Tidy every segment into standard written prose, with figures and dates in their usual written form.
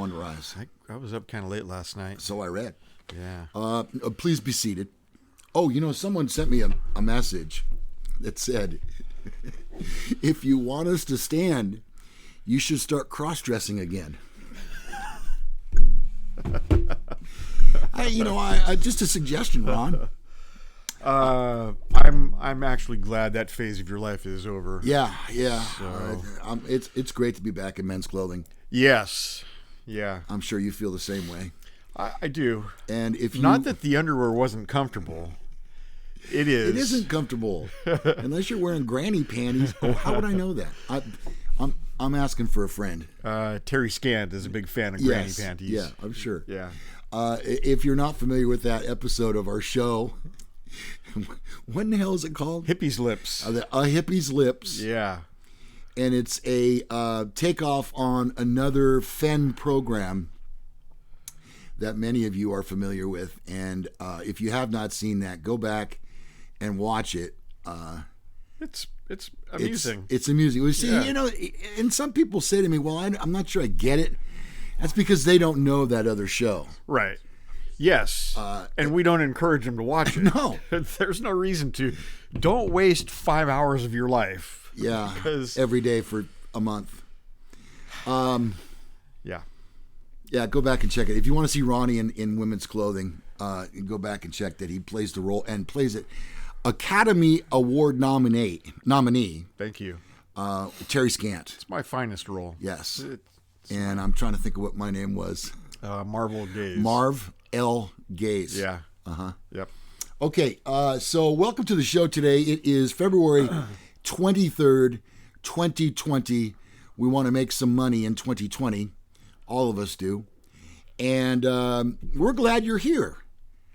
one rise. I was up kind of late last night. So I read. Yeah. Please be seated. Oh, someone sent me a message that said, if you want us to stand, you should start cross-dressing again. Just a suggestion, Ron. I'm actually glad that phase of your life is over. Yeah. So. It's great to be back in men's clothing. Yes. Yeah. I'm sure you feel the same way. I do. And if you, not that the underwear wasn't comfortable. It is. It isn't comfortable unless you're wearing granny panties. Oh, how would I know that? I'm asking for a friend. Terry Scant is a big fan of granny panties. Yeah, I'm sure. Yeah. If you're not familiar with that episode of our show, what in the hell is it called? Hippie's Lips. A Hippie's Lips. Yeah. And it's a takeoff on another Fen program that many of you are familiar with. And if you have not seen that, go back and watch it. It's amusing. It's amusing. We see, and some people say to me, "Well, I'm not sure I get it." That's because they don't know that other show. Right. Yes. And we don't encourage them to watch it. No. There's no reason to. Don't waste 5 hours of your life. Yeah. Because every day for a month. Yeah. Yeah, go back and check it. If you want to see Ronnie in women's clothing, go back and check that he plays the role and plays it. Academy Award nominee. Thank you. Terry Scant. It's my finest role. Yes. And I'm trying to think of what my name was. Marvel Gaze. Marv L. Gaze. Yeah. Uh-huh. Yep. Okay, so welcome to the show today. It is February 23rd, 2020. We want to make some money in 2020. All of us do. And we're glad you're here.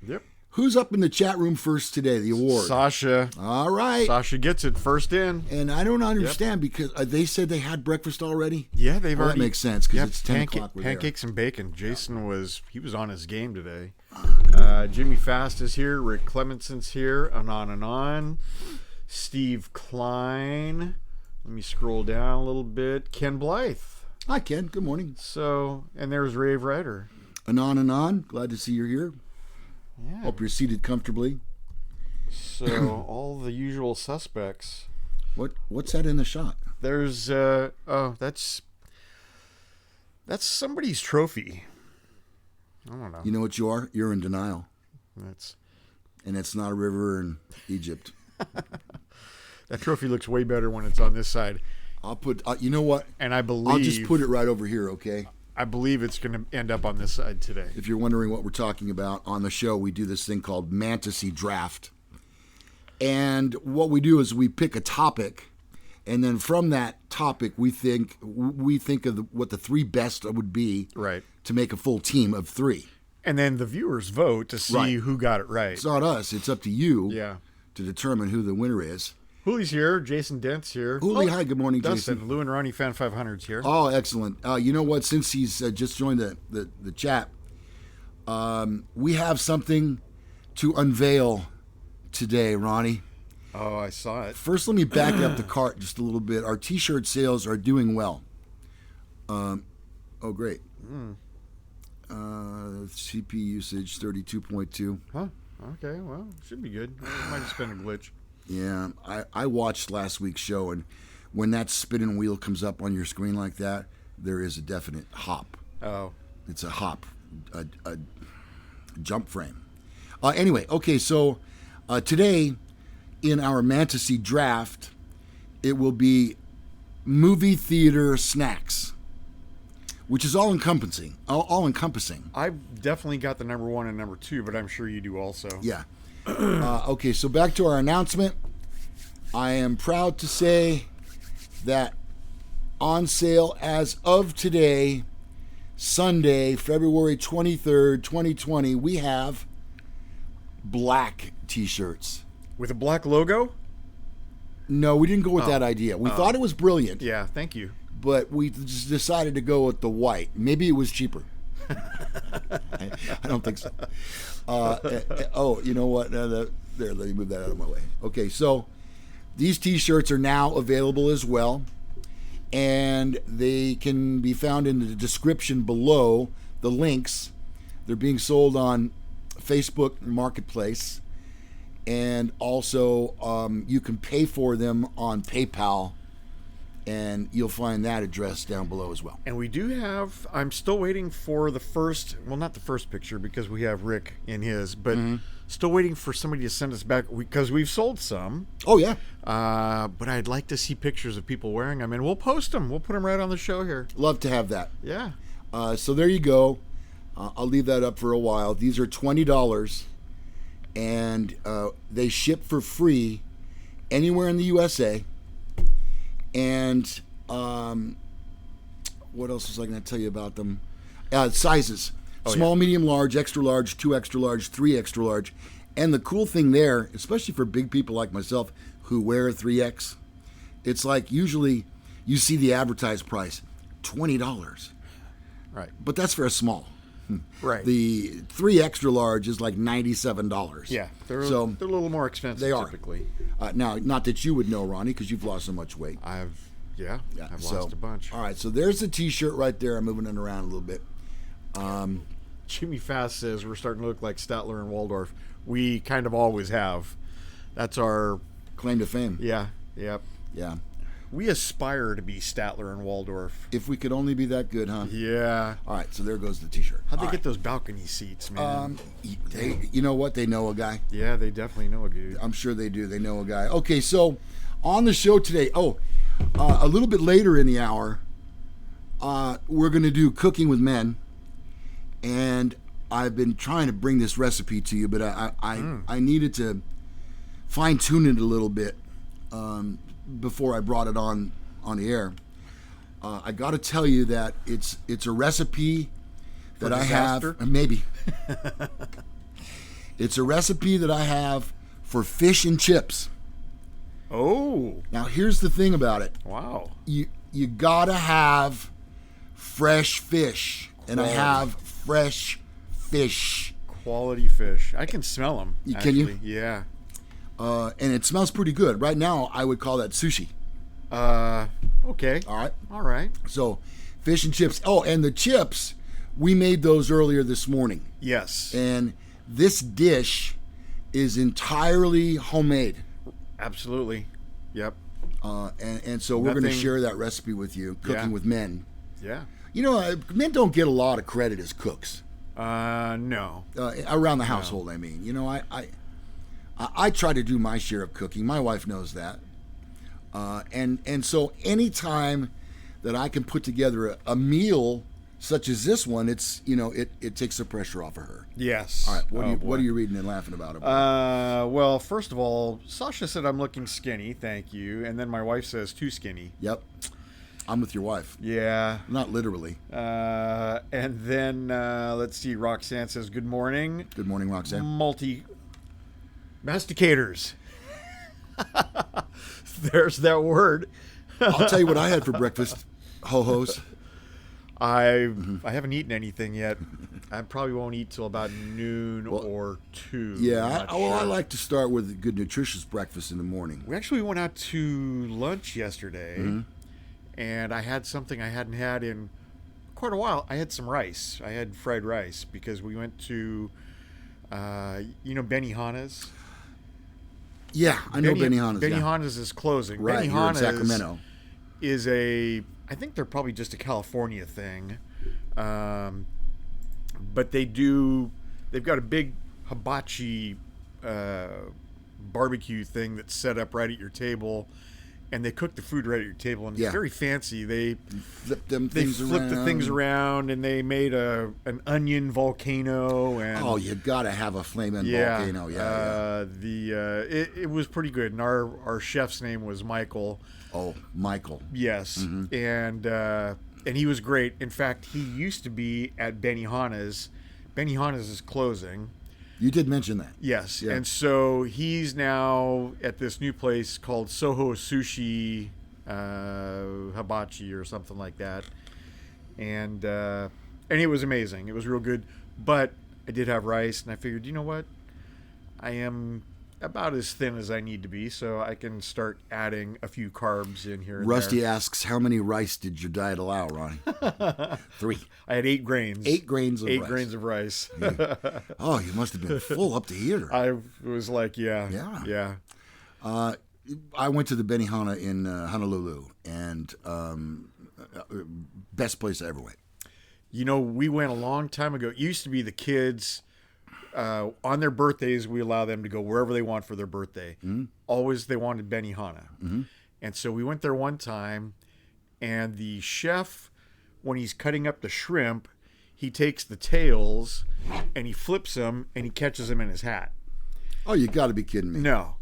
Yep. Who's up in the chat room first today, the award? Sasha. All right. Sasha gets it first in. And I don't understand because they said they had breakfast already? Yeah, they've already. That makes sense because it's 10 o'clock. Pancakes and bacon. Jason was on his game today. Jimmy Fast is here. Rick Clemenson's here. Anon. Steve Klein. Let me scroll down a little bit. Ken Blythe. Hi, Ken. Good morning. So, and there's Rave Ryder. Anon. Glad to see you're here. Yeah. Hope you're seated comfortably. So, all the usual suspects. What's that in the shot? There's that's somebody's trophy. I don't know. You know what you are? You're in denial. And it's not a river in Egypt. That trophy looks way better when it's on this side. I'll put. You know what? And I believe I'll just put it right over here. Okay. I believe it's going to end up on this side today. If you're wondering what we're talking about on the show, we do this thing called Mantasy Draft. And what we do is we pick a topic, and then from that topic we think of what the three best would be, right, to make a full team of three. And then the viewers vote to see who got it right. It's not us. It's up to you to determine who the winner is. Hoolie's here. Jason Dent's here. Hoolie, hi. Good morning, Dustin. Jason. Lou and Ronnie Fan 500's here. Oh, excellent. You know what? Since he's just joined the chat, we have something to unveil today, Ronnie. Oh, I saw it. First, let me back up the cart just a little bit. Our T-shirt sales are doing well. Oh, great. CP usage 32.2. Huh? Okay, well, should be good. It might have just been a glitch. Yeah, I watched last week's show, and when that spinning wheel comes up on your screen like that, there is a definite hop. Oh. It's a hop, a jump frame. Anyway, okay, so today in our Mantasy Draft, it will be movie theater snacks, which is all encompassing. I've definitely got the number 1 and number 2, but I'm sure you do also. Yeah. Okay, so back to our announcement. I am proud to say that on sale as of today, Sunday, February 23rd, 2020, we have black T-shirts. With a black logo? No, we didn't go with that idea. We thought it was brilliant. Yeah, thank you. But we just decided to go with the white. Maybe it was cheaper. I don't think so. You know what? There, let me move that out of my way. Okay, so these T-shirts are now available as well. and they can be found in the description below. The links. They're being sold on Facebook Marketplace, and also you can pay for them on PayPal, and you'll find that address down below as well. And we do have, I'm still waiting for the first, well, not the first picture because we have Rick in his, but still waiting for somebody to send us back because we've sold some. Oh, yeah. But I'd like to see pictures of people wearing them, and we'll post them. We'll put them right on the show here. Love to have that. Yeah. So there you go. I'll leave that up for a while. These are $20, and they ship for free anywhere in the USA. And what else was I going to tell you about them? Sizes. Small, medium, large, extra large, 2 extra large, 3 extra large. And the cool thing there, especially for big people like myself who wear a 3X, it's like usually you see the advertised price, $20. Right. But that's for a small. Right. The 3 extra large is like $97. Yeah. They're a little more expensive they are. typically. Now, not that you would know, Ronnie, because you've lost so much weight. I've lost a bunch. All right, so there's the T-shirt right there. I'm moving it around a little bit. Jimmy Fast says we're starting to look like Statler and Waldorf. We kind of always have. That's our claim to fame. Yeah. Yep. Yeah. We aspire to be Statler and Waldorf. If we could only be that good, huh? Yeah. All right, so there goes the T-shirt. How'd they get those balcony seats, man? You know what? They know a guy. Yeah, they definitely know a dude. I'm sure they do. They know a guy. Okay, so on the show today, a little bit later in the hour, we're going to do Cooking with Men. And I've been trying to bring this recipe to you, but I needed to fine-tune it a little bit before I brought it on the air. I got to tell you that it's a recipe that I have. Maybe. It's a recipe that I have for fish and chips. Oh. Now, here's the thing about it. Wow. You got to have fresh fish. And I have fresh fish. Quality fish. I can smell them. Can you? Yeah. And it smells pretty good. Right now, I would call that sushi. Okay. All right. So, fish and chips. Oh, and the chips, we made those earlier this morning. Yes. And this dish is entirely homemade. Absolutely. Yep. And so we're going to share that recipe with you, Cooking with Men. Yeah. You know, men don't get a lot of credit as cooks. No. Around the household, I mean. You know, I try to do my share of cooking. My wife knows that. And so anytime that I can put together a meal such as this one, it's, you know, it takes the pressure off of her. Yes. All right. What are you reading and laughing about? Well, first of all, Sasha said I'm looking skinny. Thank you. And then my wife says too skinny. Yep. I'm with your wife. Yeah. Not literally. And then, let's see, Roxanne says, good morning. Good morning, Roxanne. Masticators. There's that word. I'll tell you what I had for breakfast. Ho-hos. I haven't eaten anything yet. I probably won't eat till about noon or 2. Yeah, I like to start with a good, nutritious breakfast in the morning. We actually went out to lunch yesterday. Mm-hmm. And I had something I hadn't had in quite a while. I had some rice. I had fried rice because we went to, Benihana's. Yeah, I know Benihana's. Benihana's is closing. Right, here in Sacramento. Is I think they're probably just a California thing. But they've got a big hibachi barbecue thing that's set up right at your table. And they cook the food right at your table, and it's very fancy. They flip the things around, and they made an onion volcano. And you gotta have a flaming volcano. It was pretty good, and our chef's name was Michael. Oh, Michael. Yes, and he was great. In fact, he used to be at Benihana's. Benihana's is closing. You did mention that. Yes. Yeah. And so he's now at this new place called Soho Sushi Hibachi or something like that. And it was amazing. It was real good. But I did have rice, and I figured, you know what? I am about as thin as I need to be, so I can start adding a few carbs in here. Rusty asks, how many rice did your diet allow, Ronnie? 3. I had 8 grains. 8 grains of rice. 8 grains of rice. Yeah. Oh, you must have been full up to here. I was like, yeah. I went to the Benihana in Honolulu, and best place I ever went. You know, we went a long time ago. It used to be the kids, on their birthdays, we allow them to go wherever they want for their birthday. Mm-hmm. Always they wanted Benihana. Mm-hmm. And so we went there one time, and the chef, when he's cutting up the shrimp, he takes the tails, and he flips them, and he catches them in his hat. Oh, you got to be kidding me. No.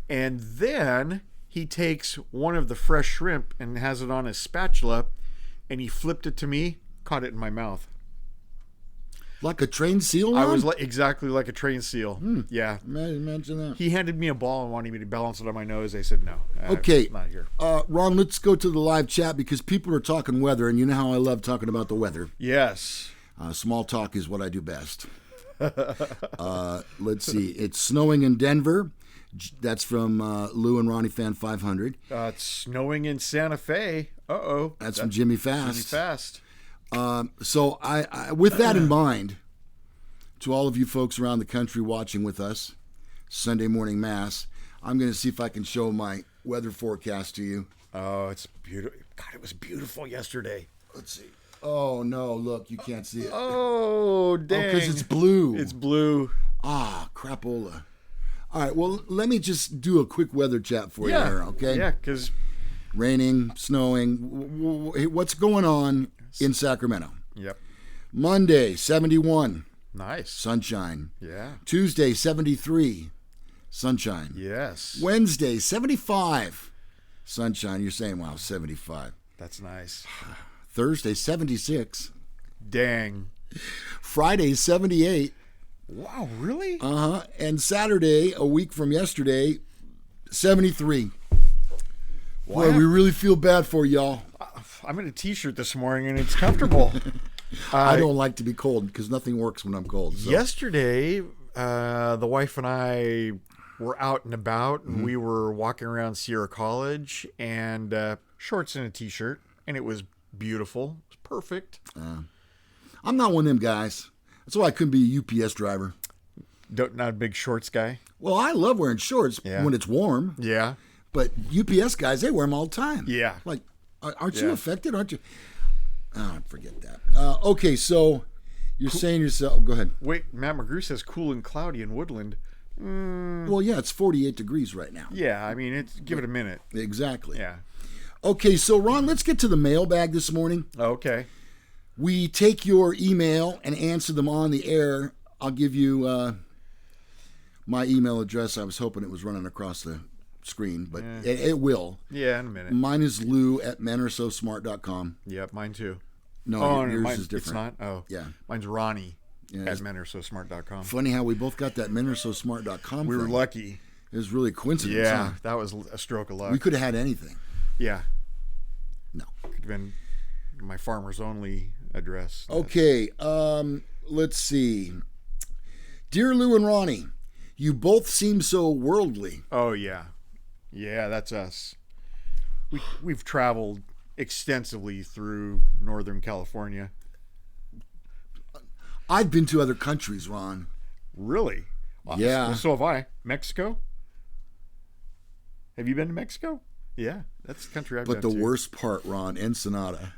And then he takes one of the fresh shrimp and has it on his spatula, and he flipped it to me, caught it in my mouth. Like a trained seal? I was exactly like a trained seal. Yeah. Imagine that. He handed me a ball and wanted me to balance it on my nose. I said no. Okay. Not here. Ron, let's go to the live chat because people are talking weather, and you know how I love talking about the weather. Yes. Small talk is what I do best. Let's see. It's snowing in Denver. That's from Lou and Ronnie Fan 500. It's snowing in Santa Fe. Uh-oh. That's from Jimmy Fast. Jimmy Fast. So I, with that in mind, to all of you folks around the country watching with us, Sunday morning mass, I'm going to see if I can show my weather forecast to you. Oh, it's beautiful. God, it was beautiful yesterday. Let's see. Oh, no, look, you can't see it. Oh, dang. Oh, because it's blue. It's blue. Ah, crapola. All right, well, let me just do a quick weather chat for you here, okay? Yeah, because... Raining, snowing. What's going on in Sacramento? Yep. Monday, 71. Nice. Sunshine. Yeah. Tuesday, 73. Sunshine. Yes. Wednesday, 75. Sunshine. You're saying, wow, 75. That's nice. Thursday, 76. Dang. Friday, 78. Wow, really? Uh-huh. And Saturday, a week from yesterday, 73. Boy, we really feel bad for y'all. I'm in a t-shirt this morning, and it's comfortable. I don't like to be cold because nothing works when I'm cold. So. Yesterday, the wife and I were out and about, and we were walking around Sierra College, and shorts and a t-shirt, and it was beautiful. It was perfect. I'm not one of them guys. That's why I couldn't be a UPS driver. Not a big shorts guy? Well, I love wearing shorts when it's warm. Yeah. But UPS guys, they wear them all the time. Yeah. Like, aren't you affected? Aren't you? Oh, forget that. Okay, so you're saying yourself. Go ahead. Wait, Matt McGrew says cool and cloudy in Woodland. Well, yeah, it's 48 degrees right now. Yeah, I mean, give it a minute. Exactly. Yeah. Okay, so Ron, let's get to the mailbag this morning. Okay. We take your email and answer them on the air. I'll give you my email address. I was hoping it was running across the screen, but it will. Yeah, in a minute. Mine is lou@menorsosmart.com. Yep, mine too. No, yours is different. It's not? Oh. Yeah. Mine's Ronnie at menorsosmart.com. Funny how we both got that menorsosmart.com We were thing. lucky. It was really a coincidence. Yeah, huh? that was a stroke of luck. We could have had anything. Yeah. No. Could have been my farmer's only address. Okay, let's see. Dear Lou and Ronnie, you both seem so worldly. Oh, yeah. Yeah, that's us. We've traveled extensively through Northern California. I've been to other countries, Ron. Really? Yeah. So have I. Mexico? Have you been to Mexico? Yeah, that's the country I've been to. But the worst part, Ron, Ensenada.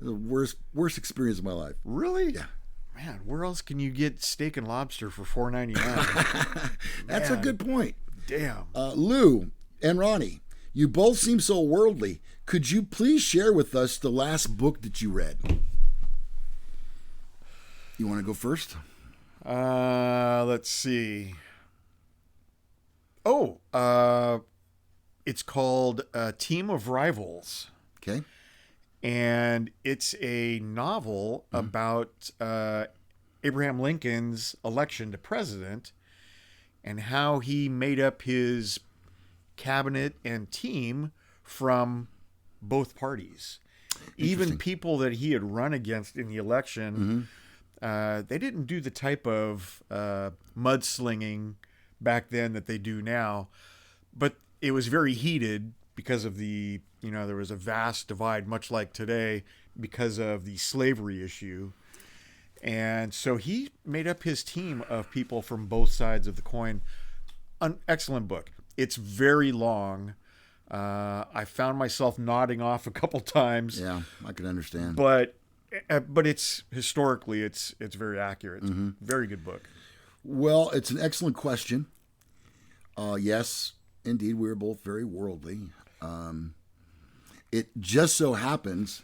The worst experience of my life. Really? Yeah. Man, where else can you get steak and lobster for $4.99? That's a good point. Damn. Lou and Ronnie, you both seem so worldly. Could you please share with us the last book that you read? You want to go first? Let's see. Oh, it's called Team of Rivals. Okay. And it's a novel about Abraham Lincoln's election to president and how he made up his cabinet and team from both parties. Even people that he had run against in the election, they didn't do the type of mudslinging back then that they do now. But it was very heated because of the, there was a vast divide, much like today, because of the slavery issue. And so he made up his team of people from both sides of the coin. An excellent book. It's very long. I found myself nodding off a couple times. Yeah, I can understand. But it's historically, it's very accurate. It's a very good book. Well, it's an excellent question. Yes, indeed, we're both very worldly. It just so happens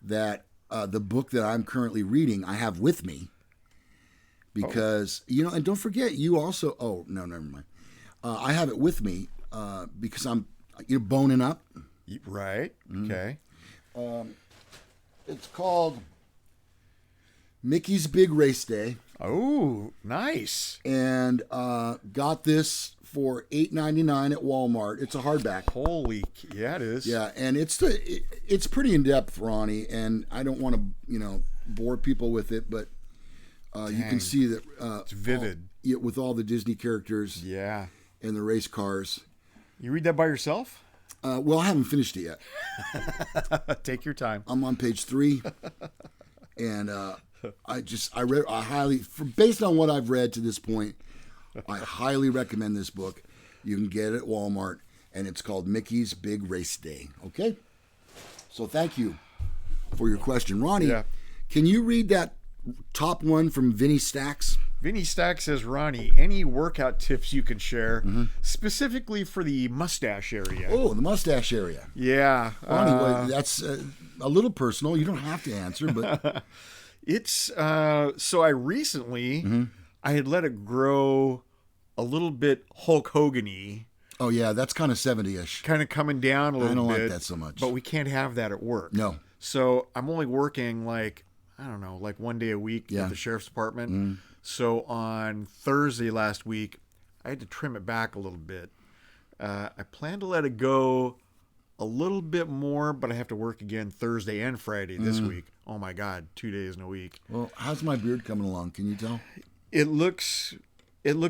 that the book that I'm currently reading, I have with me because, and don't forget, you also, no, never mind. I have it with me because you're boning up. Right. Okay. It's called Mickey's Big Race Day. Oh, nice. And got this for $8.99 at Walmart. It's a hardback. Holy, yeah, it is. Yeah, and it's pretty in depth, Ronnie. And I don't want to bore people with it, but you can see that it's vivid with all the Disney characters. Yeah, and the race cars. You read that by yourself? Well, I haven't finished it yet. Take your time. I'm on page 3, and based on what I've read to this point, I highly recommend this book. You can get it at Walmart, and it's called Mickey's Big Race Day. Okay? So thank you for your question. Ronnie, Can you read that top one from Vinny Stacks? Vinny Stacks says, Ronnie, any workout tips you can share, specifically for the mustache area? Oh, the mustache area. Yeah. Ronnie, that's a little personal. You don't have to answer, but... It's, so I recently... I had let it grow a little bit Hulk Hogan-y. Oh, yeah, that's kind of 70-ish. Kind of coming down a little bit. I don't like that so much. But we can't have that at work. No. So I'm only working like 1 day a week at the sheriff's department. So on Thursday last week, I had to trim it back a little bit. I plan to let it go a little bit more, but I have to work again Thursday and Friday this week. Oh, my God, 2 days in a week. Well, how's my beard coming along? Can you tell? It looks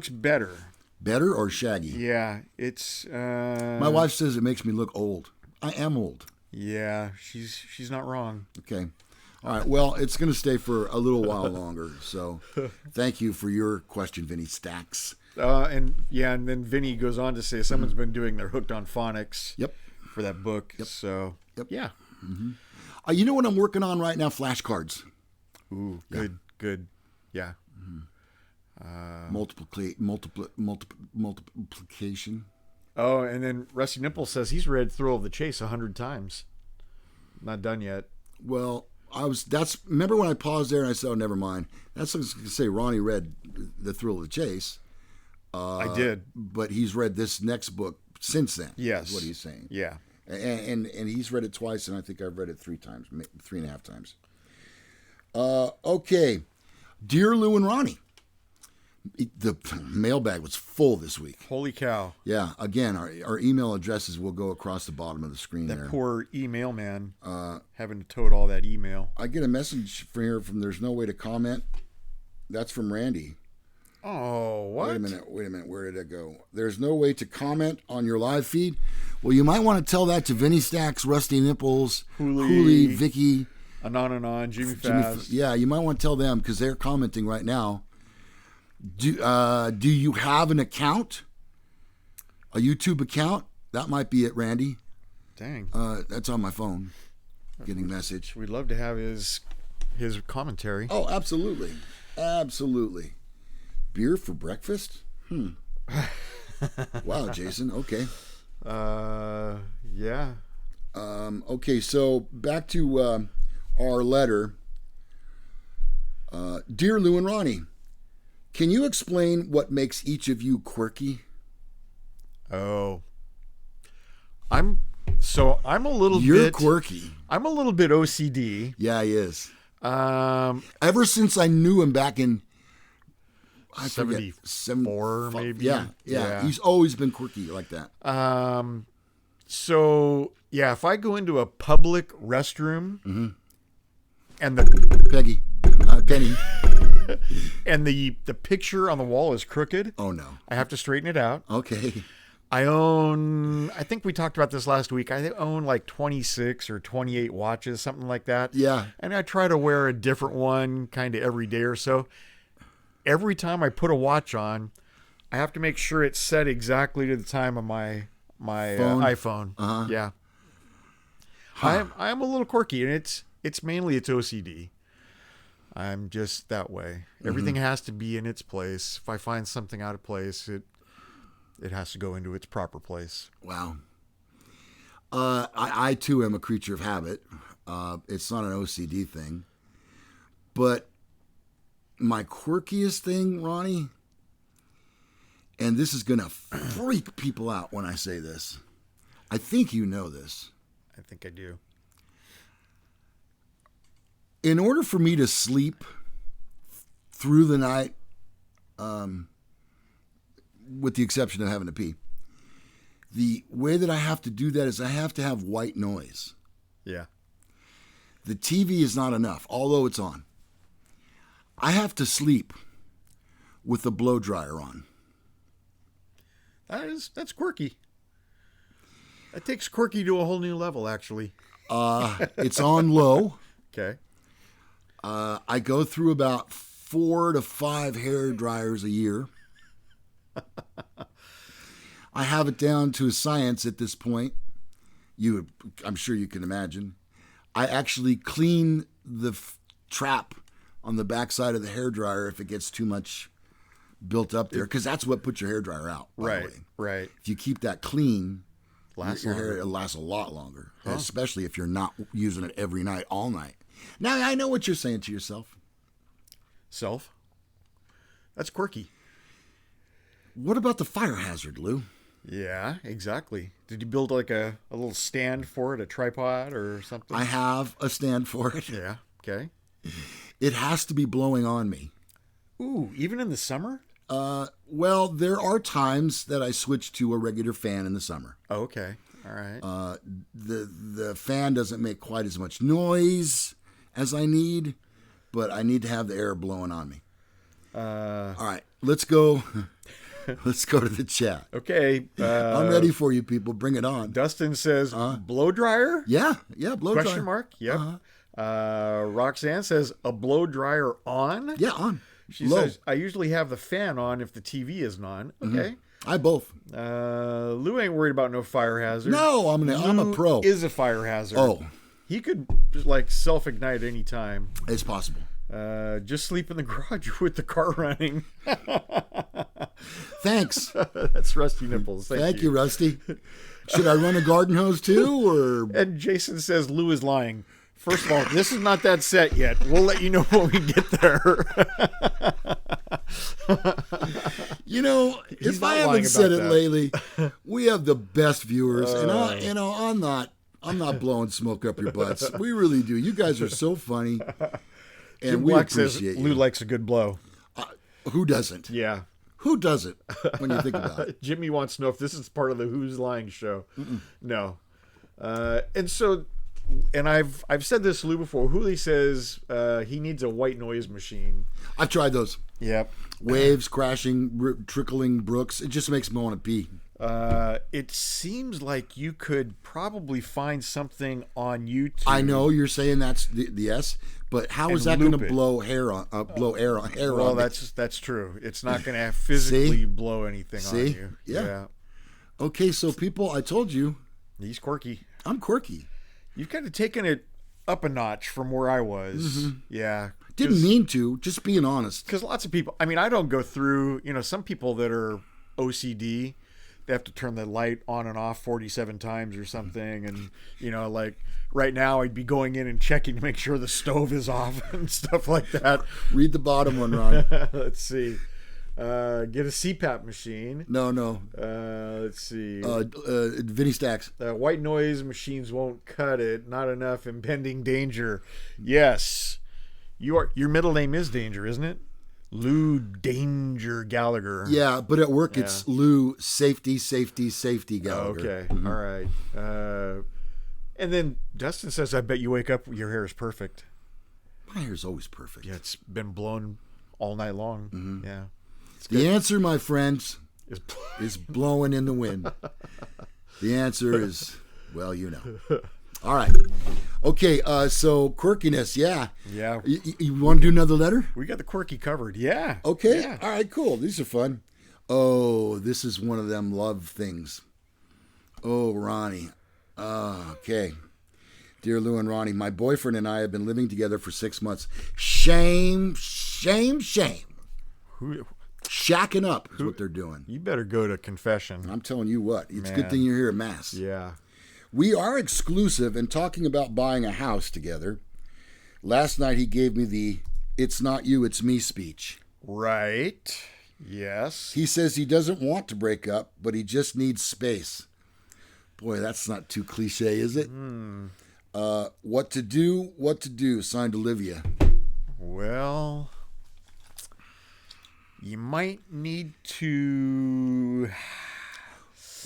better. Better or shaggy? Yeah, it's. My wife says it makes me look old. I am old. Yeah, she's not wrong. Okay, all right. Well, it's going to stay for a little while longer. So, thank you for your question, Vinny Stacks. And then Vinny goes on to say someone's been doing their Hooked on Phonics. Yep. For that book. Yep. So. Yep. Yeah. You know what I'm working on right now? Flashcards. Ooh, good. Yeah. Multiplication. Oh, and then Rusty Nipple says he's read Thrill of the Chase 100 times. Not done yet. Well, remember when I paused there and I said, oh, never mind. That's what I was going to say. Ronnie read The Thrill of the Chase. I did. But he's read this next book since then. Yes. Is what he's saying. Yeah. And he's read it twice, and I think I've read it 3 times, 3.5 times. Okay. Dear Lou and Ronnie. The mailbag was full this week. Holy cow. Yeah. Again, our email addresses will go across the bottom of the screen there. That poor email man having to tote all that email. I get a message from here from There's No Way to Comment. That's from Randy. Oh, what? Wait a minute. Where did it go? There's no way to comment on your live feed. Well, you might want to tell that to Vinny Stacks, Rusty Nipples, Hooley, Vicky. Anon, Jimmy Fast. Yeah, you might want to tell them because they're commenting right now. Do you have an account? A YouTube account? That might be it, Randy. Dang. That's on my phone. Getting message. We'd love to have his commentary. Oh, absolutely. Absolutely. Beer for breakfast? Wow, Jason. Okay. Yeah. Okay, so back to our letter. Dear Lou and Ronnie, can you explain what makes each of you quirky? Oh. I'm a little You're quirky. I'm a little bit OCD. Yeah, he is. Ever since I knew him back in 74 maybe. Yeah. He's always been quirky like that. So yeah, if I go into a public restroom and Penny, and the picture on the wall is crooked. Oh no. I have to straighten it out. Okay. I think we talked about this last week. I own like 26 or 28 watches, something like that. Yeah. And I try to wear a different one kind of every day or so. Every time I put a watch on, I have to make sure it's set exactly to the time of my iPhone. Uh-huh. Yeah. I'm a little quirky, and it's mainly OCD. I'm just that way. Everything has to be in its place. If I find something out of place, it has to go into its proper place. Wow. I too am a creature of habit. It's not an OCD thing. But my quirkiest thing, Ronnie, and this is going to freak people out when I say this. I think you know this. I think I do. In order for me to sleep through the night, with the exception of having to pee, the way that I have to do that is I have to have white noise. Yeah. The TV is not enough, although it's on. I have to sleep with the blow dryer on. That's quirky. That takes quirky to a whole new level, actually. It's on low. Okay. I go through about 4 to 5 hair dryers a year. I have it down to a science at this point. I'm sure you can imagine. I actually clean the trap on the backside of the hair dryer if it gets too much built up there, because that's what puts your hair dryer out. By the way. Right. If you keep that clean, your hair longer. it lasts a lot longer, especially if you're not using it every night, all night. Now I know what you're saying to yourself. Self? That's quirky. What about the fire hazard, Lou? Yeah, exactly. Did you build like a little stand for it, a tripod or something? I have a stand for it. Yeah, okay. It has to be blowing on me. Ooh, even in the summer? Well, there are times that I switch to a regular fan in the summer. Oh, okay. All right. The fan doesn't make quite as much noise as I need, but I need to have the air blowing on me. All right, let's go. Let's go to the chat. Okay. I'm ready for you, people. Bring it on. Dustin says, blow dryer? Yeah, blow dryer. Question mark? Yep. Roxanne says, a blow dryer on? Yeah, on. She says, I usually have the fan on if the TV isn't on. Okay. I both. Lou ain't worried about no fire hazard. No, I'm a pro. Lou is a fire hazard. Oh. He could just like self-ignite any time. It's possible. Just sleep in the garage with the car running. Thanks. That's Rusty Nipples. Thank you, Rusty. Should I run a garden hose too, or? And Jason says Lou is lying. First of all, this is not that set yet. We'll let you know when we get there. You know, if I haven't said it lately, we have the best viewers, and I'm not blowing smoke up your butts. We really do. You guys are so funny, and Jim we Black appreciate says you. Lou likes a good blow. Who doesn't? Yeah. Who doesn't? When you think about it. Jimmy wants to know if this is part of the Who's Lying show. No. And I've said this to Lou before. Hooley says he needs a white noise machine. I've tried those. Yep. Waves crashing, trickling brooks. It just makes me want to pee. It seems like you could probably find something on YouTube. I know you're saying that's the yes, but how is that going to blow air on? Well, that's true. It's not going to physically blow anything on you. Yeah. Okay, so people, I told you. He's quirky. I'm quirky. You've kind of taken it up a notch from where I was. Yeah. Didn't mean to, just being honest. Because lots of people, I mean, I don't go through, some people that are OCD, they have to turn the light on and off 47 times or something. And, like right now I'd be going in and checking to make sure the stove is off and stuff like that. Read the bottom one, Ron. Let's see. Get a CPAP machine. No. Let's see. Vinny Stacks. White noise machines won't cut it. Not enough impending danger. Yes. Your middle name is Danger, isn't it? Lou Danger Gallagher. Yeah, but at work it's Lou Safety Gallagher. Okay. All right. And then Dustin says, I bet you wake up, your hair is perfect. My hair's always perfect. Yeah, it's been blown all night long. Yeah. The answer, my friends, It's is blowing in the wind. The answer is, well, you know. All right. Okay, so quirkiness, yeah. Yeah. You want to do another letter? We got the quirky covered. Yeah. Okay. Yeah. All right, cool. These are fun. Oh, this is one of them love things. Oh, Ronnie. Okay. Dear Lou and Ronnie, my boyfriend and I have been living together for 6 months. Shame, shame, shame. Who? Shacking up is what they're doing. You better go to confession. I'm telling you what. It's a Man. good thing you're here at Mass. Yeah. We are exclusive and talking about buying a house together. Last night he gave me the "It's not you, it's me" speech. Right. Yes. He says he doesn't want to break up, but he just needs space. Boy, that's not too cliche, is it? What to do, signed Olivia. Well, you might need to...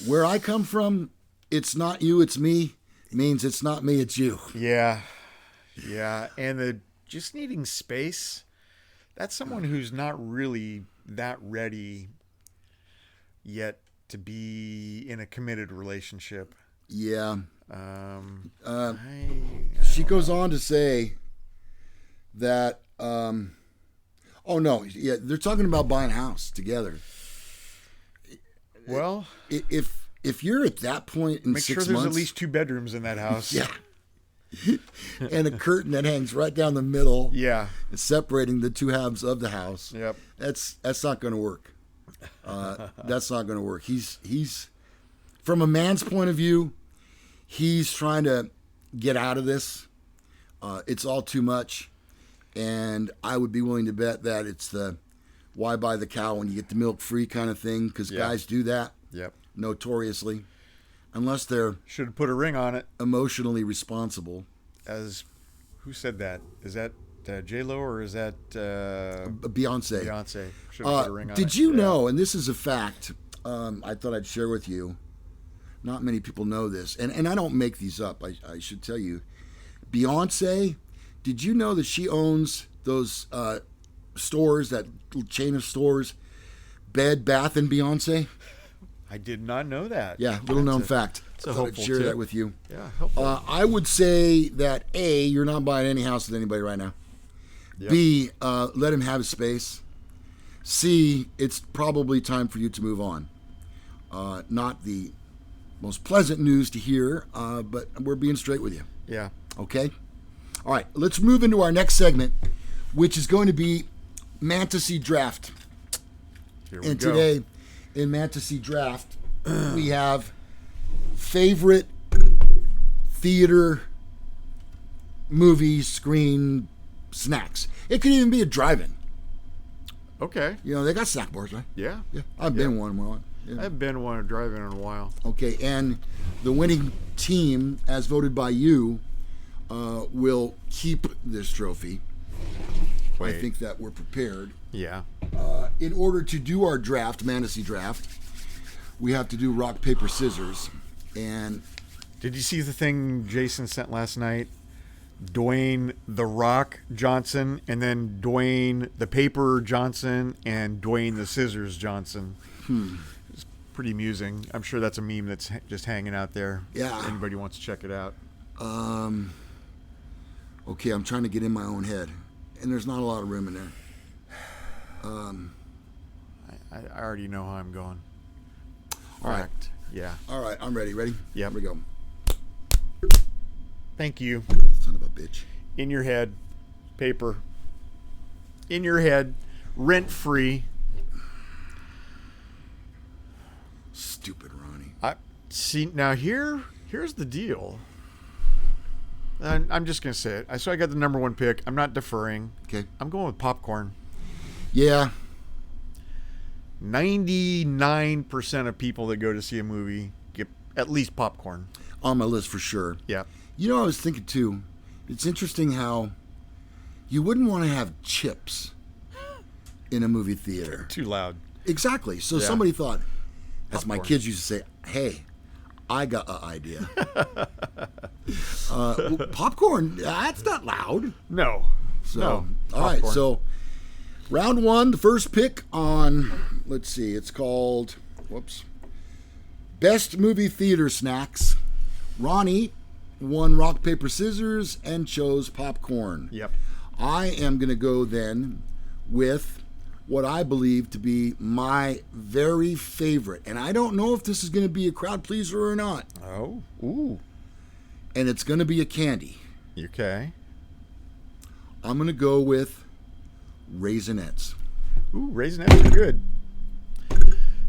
Where I come from, "It's not you, it's me" means it's not me, it's you. Yeah. Yeah. And the just needing space, that's someone who's not really that ready yet to be in a committed relationship. Yeah. I She goes on to say that, oh no, yeah, they're talking about buying a house together. well, If you're at that point in make 6 sure months, there's at least 2 bedrooms in that house. yeah, and a curtain that hangs right down the middle, Yeah. separating the two halves of the house. Yep. That's not going to work. That's not going to work. He's from a man's point of view, he's trying to get out of this. It's all too much, and I would be willing to bet that it's the "why buy the cow when you get the milk free" kind of thing, because Yeah. guys do that Yep. notoriously, unless they're Should have put a ring on it. emotionally responsible. As who said that? Is that J-Lo or is that Beyonce. Beyonce? Should have put a ring on it. Did you Yeah. know, and this is a fact, I thought I'd share with you, not many people know this, and I don't make these up, I should tell you. Beyonce, did you know that she owns those stores, that little chain of stores, Bed, Bath, and Beyonce? I did not know that. Yeah, little known That's fact. it's a I thought I'd hopeful share tip. that with you. Yeah, helpful. I would say that A, you're not buying any house with anybody right now. Yep. B, let him have his space. C, it's probably time for you to move on. Not the most pleasant news to hear, but we're being straight with you. Yeah. Okay? All right, let's move into our next segment, which is going to be Mantasy Draft. Here we And go. today, in Mantasy Draft, we have favorite theater, movie, screen, snacks. It could even be a drive-in. Okay. You know, they got snack bars, right? Yeah. Yeah, I've been one. Well, yeah. I haven't been one to drive in a while. Okay, and the winning team, as voted by you, will keep this trophy. Wait. I think that we're prepared. Yeah. In order to do our draft, Mantasy Draft, we have to do rock, paper, scissors. And Did you see the thing Jason sent last night? Dwayne the Rock Johnson, and then Dwayne the Paper Johnson, and Dwayne the Scissors Johnson. It's pretty amusing. I'm sure that's a meme that's just hanging out there. Yeah. If anybody wants to check it out. okay, I'm trying to get in my own head, and there's not a lot of room in there. I already know how I'm going. All right. Fact. Yeah. All right, I'm ready. Ready? Yep. Here we go. Thank you. Son of a bitch. In your head. Paper. In your head. Rent free. Stupid Ronnie. I see now. Here's the deal. I'm just gonna say it. So I got the number 1 pick. I'm not deferring. Okay. I'm going with popcorn. Yeah. 99% of people that go to see a movie get at least popcorn. On my list for sure. Yeah. You know, I was thinking too, it's interesting how you wouldn't want to have chips in a movie theater. Too loud. Exactly. So Yeah. somebody thought, as my Popcorn. kids used to say, hey, I got an idea. Popcorn, that's not loud. No. So, No. all right. Popcorn. So Round one, the first pick on, let's see, it's called, Best Movie Theater Snacks. Ronnie won rock, paper, scissors and chose popcorn. Yep. I am going to go then with what I believe to be my very favorite. And I don't know if this is going to be a crowd pleaser or not. Oh, ooh. And it's going to be a candy. Okay. I'm going to go with Raisinets. Ooh, Raisinets are good.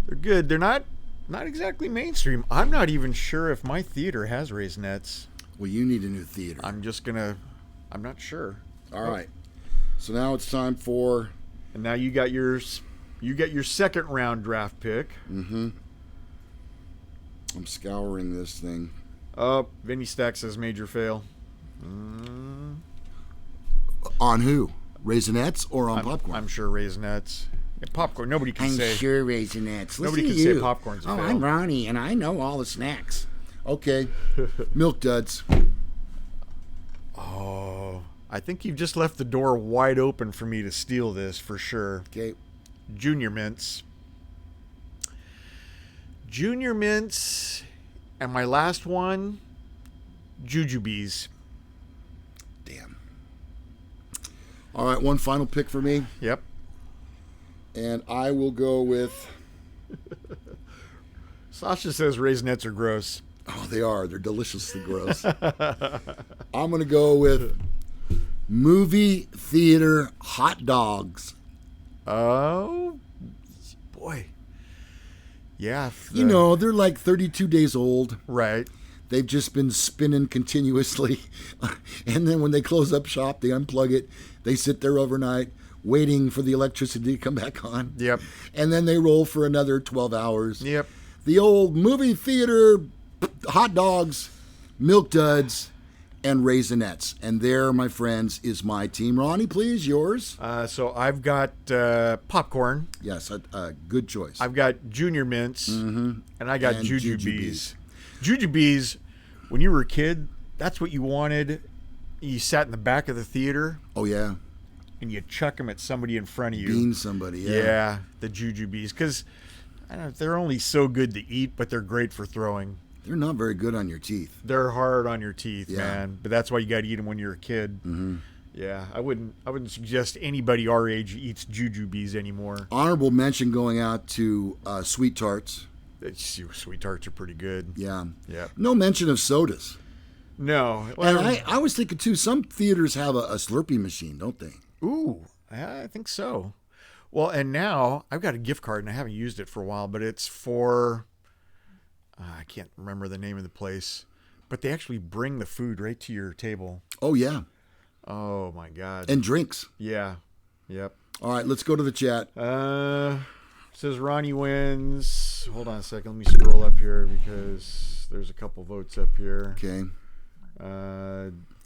They're good. They're not exactly mainstream. I'm not even sure if my theater has Raisinets. Well, you need a new theater. I'm not sure. All right. So now it's time for... And now you got your second round draft pick. Mm-hmm. I'm scouring this thing. Oh, Vinny Stack says major fail. On who? Raisinets or on popcorn? I'm sure Raisinets. Yeah, popcorn. Nobody can say. I'm sure Raisinets. Nobody can say popcorn's a fail. I'm Ronnie, and I know all the snacks. Okay. Milk Duds. Oh, I think you've just left the door wide open for me to steal this for sure. Okay. Junior Mints. Junior Mints. And my last one, Jujubes. Damn. All right, one final pick for me. Yep. And I will go with... Sasha says Raisinets are gross. Oh, they are. They're deliciously gross. I'm going to go with movie theater hot dogs. Oh, boy. Yeah. You know, they're like 32 days old. Right. They've just been spinning continuously. And then when they close up shop, they unplug it. They sit there overnight waiting for the electricity to come back on. Yep. And then they roll for another 12 hours. Yep. The old movie theater hot dogs, Milk Duds, and Raisinets. And there, my friends, is my team. Ronnie, please, yours. So I've got popcorn. Yes, good choice. I've got Junior Mints. Mm-hmm. And I got Jujubes. Jujubes, when you were a kid, that's what you wanted. You sat in the back of the theater. Oh, yeah. And you chuck them at somebody in front of you. Bean somebody, yeah. Yeah, the Jujubes. Because they're only so good to eat, but they're great for throwing. They're not very good on your teeth. They're hard on your teeth, Yeah. man. But that's why you got to eat them when you're a kid. Mm-hmm. Yeah, I wouldn't suggest anybody our age eats Jujubes anymore. Honorable mention going out to Sweet Tarts. Sweet Tarts are pretty good. Yeah. Yeah. No mention of sodas. No. And I was thinking, too, some theaters have a Slurpee machine, don't they? Ooh, I think so. Well, and now I've got a gift card, and I haven't used it for a while, but it's for... I can't remember the name of the place, but they actually bring the food right to your table. Oh, yeah. Oh, my God. And drinks. Yeah. Yep. All right, let's go to the chat. Says Ronnie wins. Hold on a second. Let me scroll up here because there's a couple votes up here. Okay.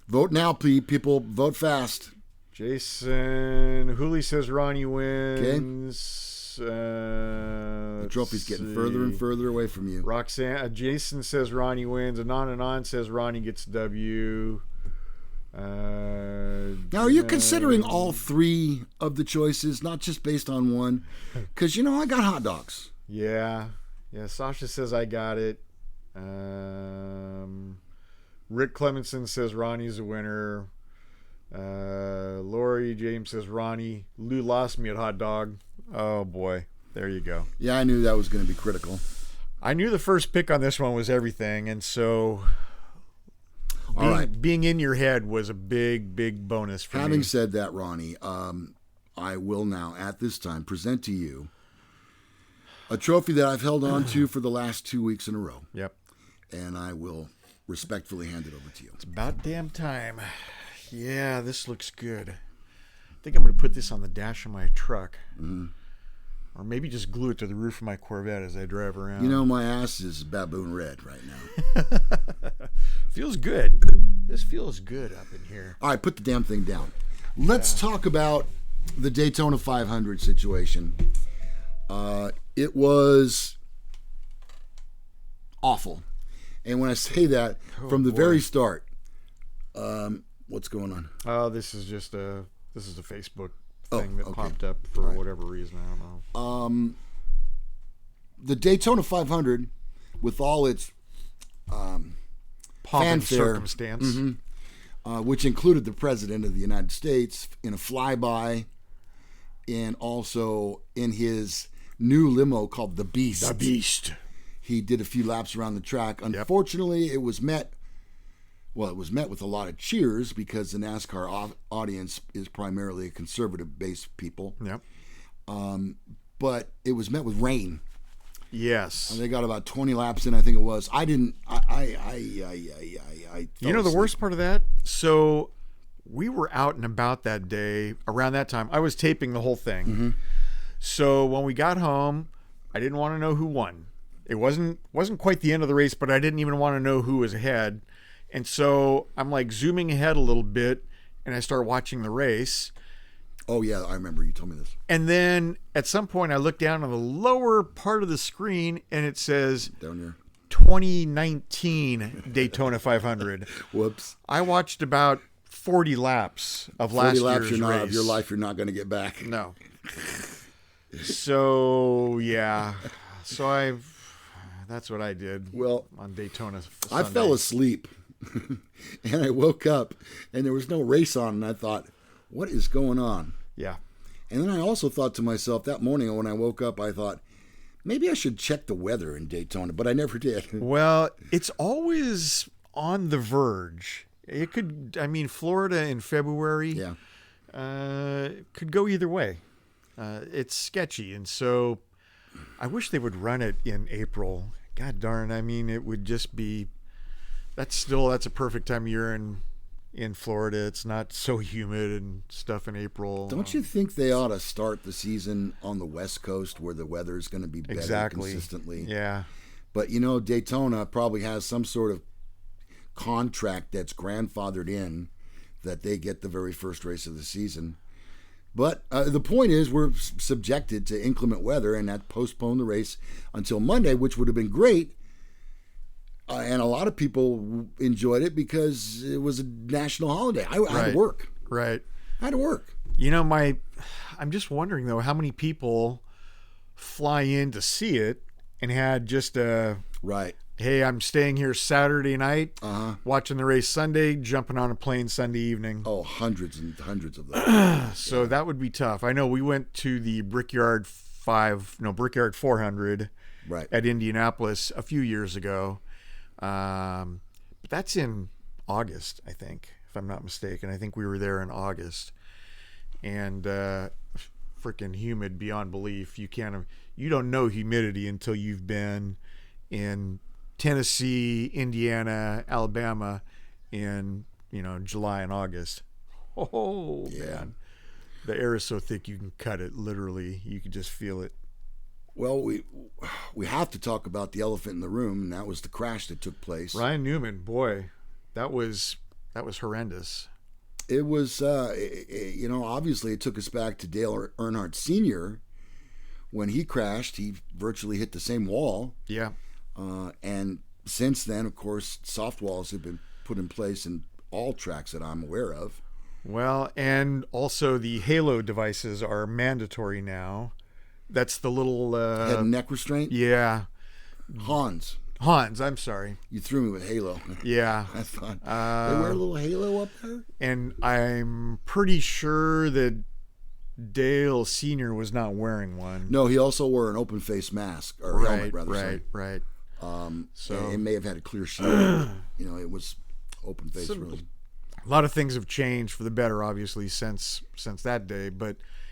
Vote now, please. People, vote fast. Jason Hooley says Ronnie wins. The trophy's getting further and further away from you. Roxanne, Jason says Ronnie wins. Anon says Ronnie gets W. Now, are you considering all three of the choices, not just based on one? Because, I got hot dogs. Yeah. Sasha says I got it. Rick Clemenson says Ronnie's a winner. Lori James says Ronnie. Lou lost me at hot dog. Oh boy, there you go. Yeah, I knew that was going to be critical. I knew the first pick on this one was everything, and so being in your head was a big bonus for me. Having said that, Ronnie, I will now at this time present to you a trophy that I've held on to for the last 2 weeks in a row. Yep. And I will respectfully hand it over to you. It's about damn time. Yeah, this looks good. I think I'm going to put this on the dash of my truck. Mm-hmm. Or maybe just glue it to the roof of my Corvette as I drive around. My ass is baboon red right now. Feels good. This feels good up in here. All right, put the damn thing down. Let's talk about the Daytona 500 situation. It was awful. And when I say that, from the very start, what's going on? Oh, this is a Facebook thing that popped up for whatever reason. I don't know. The Daytona 500, with all its Pomp and fanfare, circumstance. which included the President of the United States in a flyby, and also in his new limo called the Beast. The Beast. He did a few laps around the track. Unfortunately, it was met with a lot of cheers because the NASCAR audience is primarily a conservative-based people. Yep. But it was met with rain. Yes. And they got about 20 laps in, I think it was. I didn't. You know the worst part of that? So we were out and about that day. Around that time, I was taping the whole thing. So when we got home, I didn't want to know who won. It wasn't quite the end of the race, but I didn't even want to know who was ahead. And so I'm like zooming ahead a little bit, and I start watching the race. Oh, yeah, I remember you told me this. And then at some point I look down on the lower part of the screen, and it says Down here. 2019 Daytona 500. Whoops. I watched about 40 laps of last 40 laps year's race. of your life you're not going to get back. No. So, yeah. So that's what I did on Daytona Sunday. I fell asleep, and I woke up, and there was no race on, and I thought, what is going on? Yeah. And then I also thought to myself that morning when I woke up, I thought, maybe I should check the weather in Daytona, but I never did. Well, it's always on the verge. It could, Florida in February could go either way. It's sketchy, and so I wish they would run it in April. God darn, it would just be, that's a perfect time of year in Florida. It's not so humid and stuff in April. Don't you think they ought to start the season on the West Coast where the weather is going to be better consistently? Yeah. But, Daytona probably has some sort of contract that's grandfathered in that they get the very first race of the season. But the point is we're subjected to inclement weather, and that postponed the race until Monday, which would have been great. And a lot of people enjoyed it because it was a national holiday. I had to work. Right. I had to work. I'm just wondering, though, how many people fly in to see it and had just a... Right. Hey, I'm staying here Saturday night, watching the race Sunday, jumping on a plane Sunday evening. Oh, hundreds and hundreds of them. So that would be tough. I know we went to the Brickyard 400 at Indianapolis a few years ago. But that's in August, I think, if I'm not mistaken. I think we were there in August. And freaking humid beyond belief. You don't know humidity until you've been in Tennessee, Indiana, Alabama in, July and August. Oh, man. The air is so thick you can cut it, literally. You can just feel it. Well, we have to talk about the elephant in the room, and that was the crash that took place. Ryan Newman, boy, that was horrendous. It was, obviously it took us back to Dale Earnhardt Sr. When he crashed, he virtually hit the same wall. Yeah. And since then, of course, soft walls have been put in place in all tracks that I'm aware of. Well, and also the Halo devices are mandatory now. That's the little... head and neck restraint? Yeah. Hans, I'm sorry. You threw me with Halo. Yeah. I thought, they wear a little Halo up there? And I'm pretty sure that Dale Sr. was not wearing one. No, he also wore an open face mask, or helmet, rather. Right. So it may have had a clear shield. It was open face, really. A lot of things have changed for the better, obviously, since that day.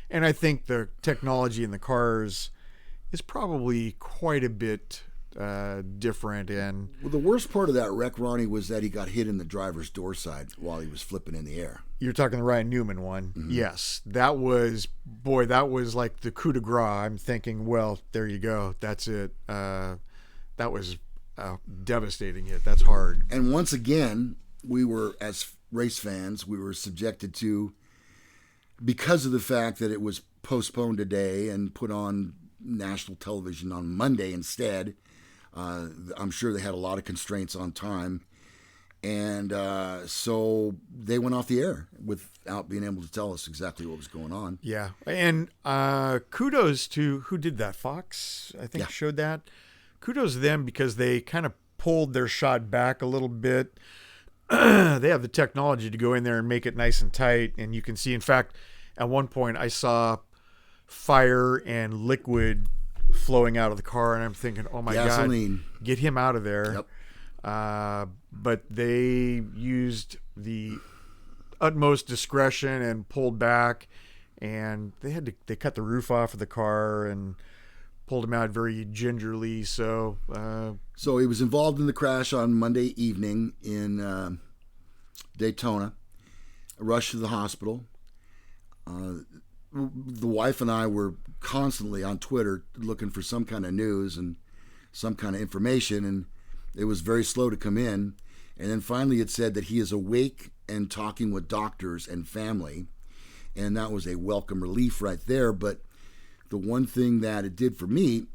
And I think the technology in the cars is probably quite a bit different. And the worst part of that wreck, Ronnie, was that he got hit in the driver's door side while he was flipping in the air. You're talking the Ryan Newman one. Mm-hmm. Yes. That was like the coup de grace. I'm thinking, well, there you go. That's it. That was a devastating hit. That's hard. And once again, we were, as race fans, we were subjected to, because of the fact that it was postponed today and put on national television on Monday instead. I'm sure they had a lot of constraints on time. And so they went off the air without being able to tell us exactly what was going on. Yeah. And kudos to who did that. Fox, I think, showed that. Kudos to them because they kind of pulled their shot back a little bit. They have the technology to go in there and make it nice and tight. And you can see, in fact, at one point I saw fire and liquid flowing out of the car. And I'm thinking, oh, my Gasoline. God, get him out of there. Yep. But they used the utmost discretion and pulled back, and they cut the roof off of the car and pulled him out very gingerly. So he was involved in the crash on Monday evening in Daytona. Rushed to the hospital. The wife and I were constantly on Twitter looking for some kind of news and some kind of information, and it was very slow to come in. And then finally it said that he is awake and talking with doctors and family. And that was a welcome relief right there. But the one thing that it did for me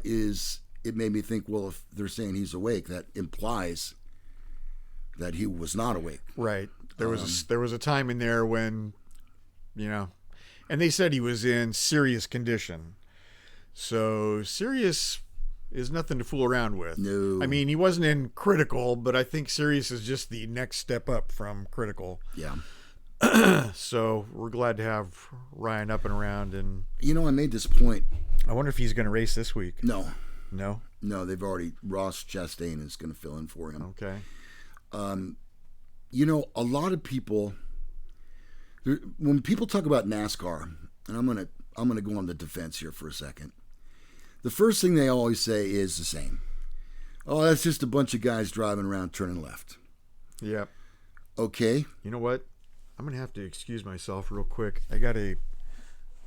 is it made me think, well, if they're saying he's awake, that implies that he was not awake. Right. There was a time in there when, and they said he was in serious condition. So serious is nothing to fool around with. No. I mean, he wasn't in critical, but I think serious is just the next step up from critical. Yeah. So we're glad to have Ryan up and around. And I made this point. I wonder if he's going to race this week. No, they've already. Ross Chastain is going to fill in for him. Okay. A lot of people, when people talk about NASCAR, and I'm gonna go on the defense here for a second. The first thing they always say is the same. Oh, that's just a bunch of guys driving around turning left. Yep. Okay. You know what? I'm going to have to excuse myself real quick. I got a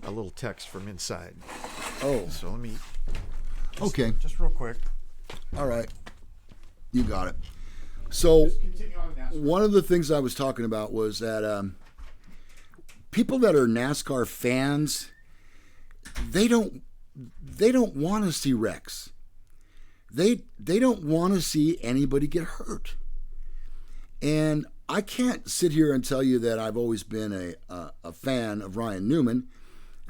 little text from inside. Oh. So let me... Okay. Just real quick. All right. You got it. So Just continue on NASCAR. One of the things I was talking about was that people that are NASCAR fans, they don't want to see wrecks. They don't want to see anybody get hurt. And I can't sit here and tell you that I've always been a fan of Ryan Newman.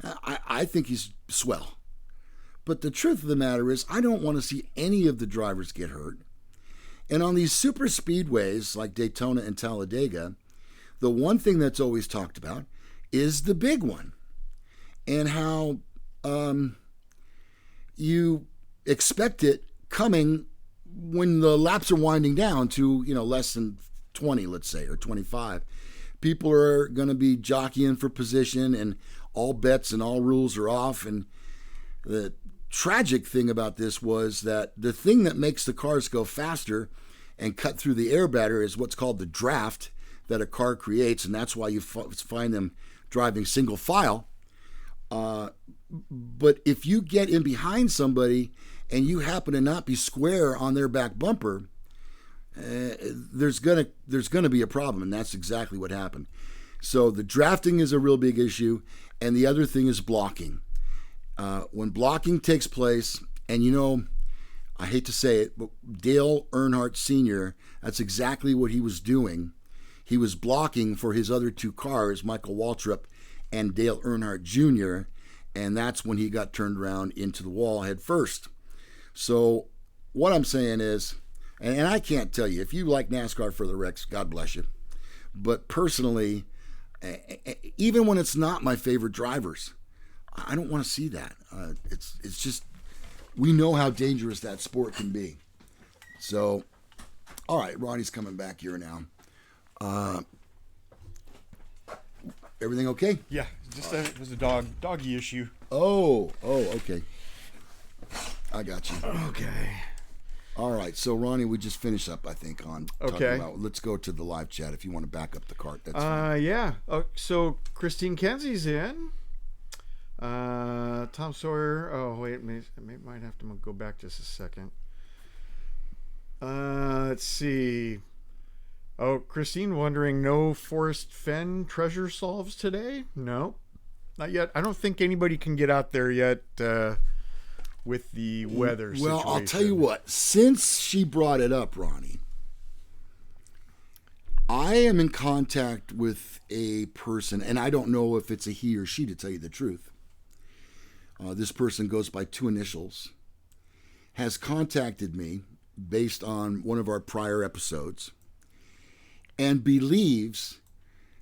I think he's swell. But the truth of the matter is I don't want to see any of the drivers get hurt. And on these super speedways like Daytona and Talladega, the one thing that's always talked about is the big one. And how you expect it coming when the laps are winding down to, less than 20, let's say, or 25. People are going to be jockeying for position, and all bets and all rules are off. And the tragic thing about this was that the thing that makes the cars go faster and cut through the air batter is what's called the draft that a car creates, and that's why you find them driving single file. But if you get in behind somebody and you happen to not be square on their back bumper, there's gonna be a problem, and that's exactly what happened. So the drafting is a real big issue, and the other thing is blocking. When blocking takes place, and I hate to say it, but Dale Earnhardt Sr., that's exactly what he was doing. He was blocking for his other two cars, Michael Waltrip and Dale Earnhardt Jr., and that's when he got turned around into the wall head first. So what I'm saying is, and I can't tell you, if you like NASCAR for the wrecks, God bless you. But personally, even when it's not my favorite drivers, I don't want to see that. It's just, we know how dangerous that sport can be. So, all right, Ronnie's coming back here now. Everything okay? Yeah, just it was a doggy issue. Oh, okay. I got you. Okay. All right, so Ronnie, we just finished up, I think, on talking Okay. about. Let's go to the live chat if you want to back up the cart. That's fine. Yeah. So Christine Kenzie's in. Tom Sawyer. Oh wait, might have to go back just a second. Let's see. Oh, Christine wondering, no Forrest Fenn treasure solves today? No, not yet. I don't think anybody can get out there yet with the weather situation. Well, I'll tell you what. Since she brought it up, Ronnie, I am in contact with a person, and I don't know if it's a he or she, to tell you the truth. This person goes by 2 initials, has contacted me based on one of our prior episodes, and believes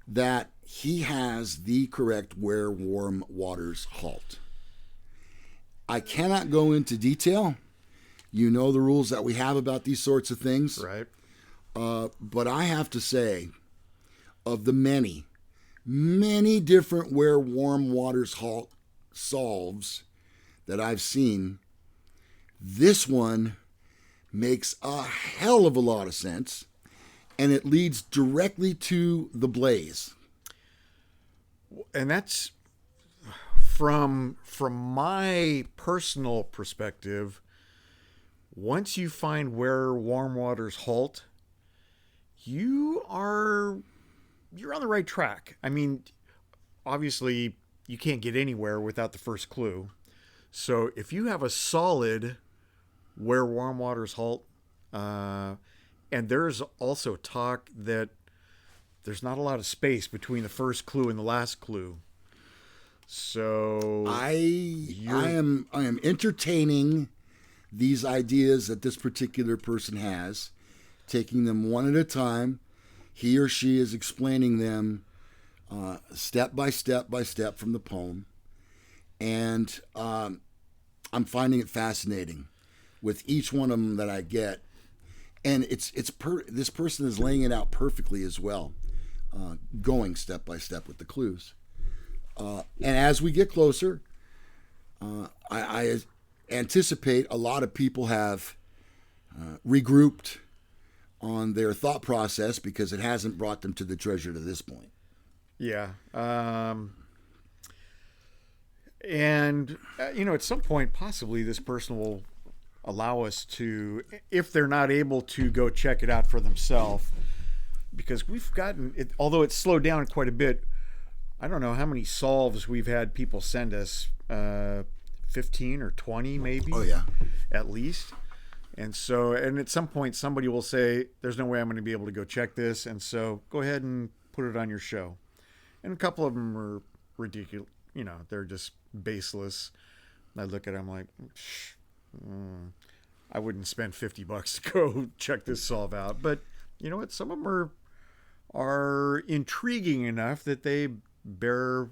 that he has the correct Where Warm Waters halt. I cannot go into detail. You know the rules that we have about these sorts of things. Right. But I have to say, of the many, many different Where Warm Waters halt solves that I've seen, this one makes a hell of a lot of sense, and it leads directly to the blaze. And that's from my personal perspective. Once you find where warm waters halt, you're on the right track. I mean, obviously you can't get anywhere without the first clue. So if you have a solid where warm waters halt, and there's also talk that there's not a lot of space between the first clue and the last clue. So I am entertaining these ideas that this particular person has, taking them one at a time. He or she is explaining them step by step by step from the poem, and I'm finding it fascinating with each one of them that I get. And this person is laying it out perfectly as well, going step by step with the clues. And as we get closer, I anticipate a lot of people have regrouped on their thought process because it hasn't brought them to the treasure to this point. Yeah. And, at some point, possibly this person will allow us to, if they're not able to go check it out for themselves, because we've gotten it, although it's slowed down quite a bit. I don't know how many solves we've had people send us, 15 or 20 maybe. Oh yeah, at least. And so, and at some point somebody will say, there's no way I'm going to be able to go check this, and so go ahead and put it on your show. And a couple of them are ridiculous, they're just baseless. I look at them like, I wouldn't spend $50 to go check this solve out. But you know what? Some of them are intriguing enough that they bear,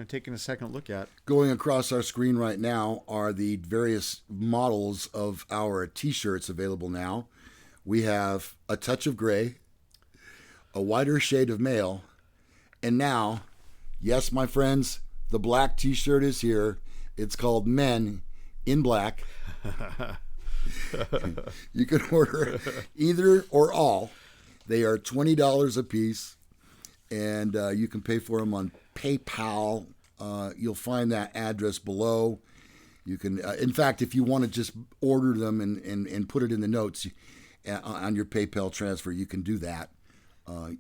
taking a second look at. Going across our screen right now are the various models of our T-shirts available now. We have a touch of gray, a whiter shade of male, and now, yes, my friends, the black T-shirt is here. It's called Men in Black. You can order either or all. They are $20 a piece, and you can pay for them on PayPal. You'll find that address below. You can, in fact, if you want to just order them and put it in the notes on your PayPal transfer, you can do that.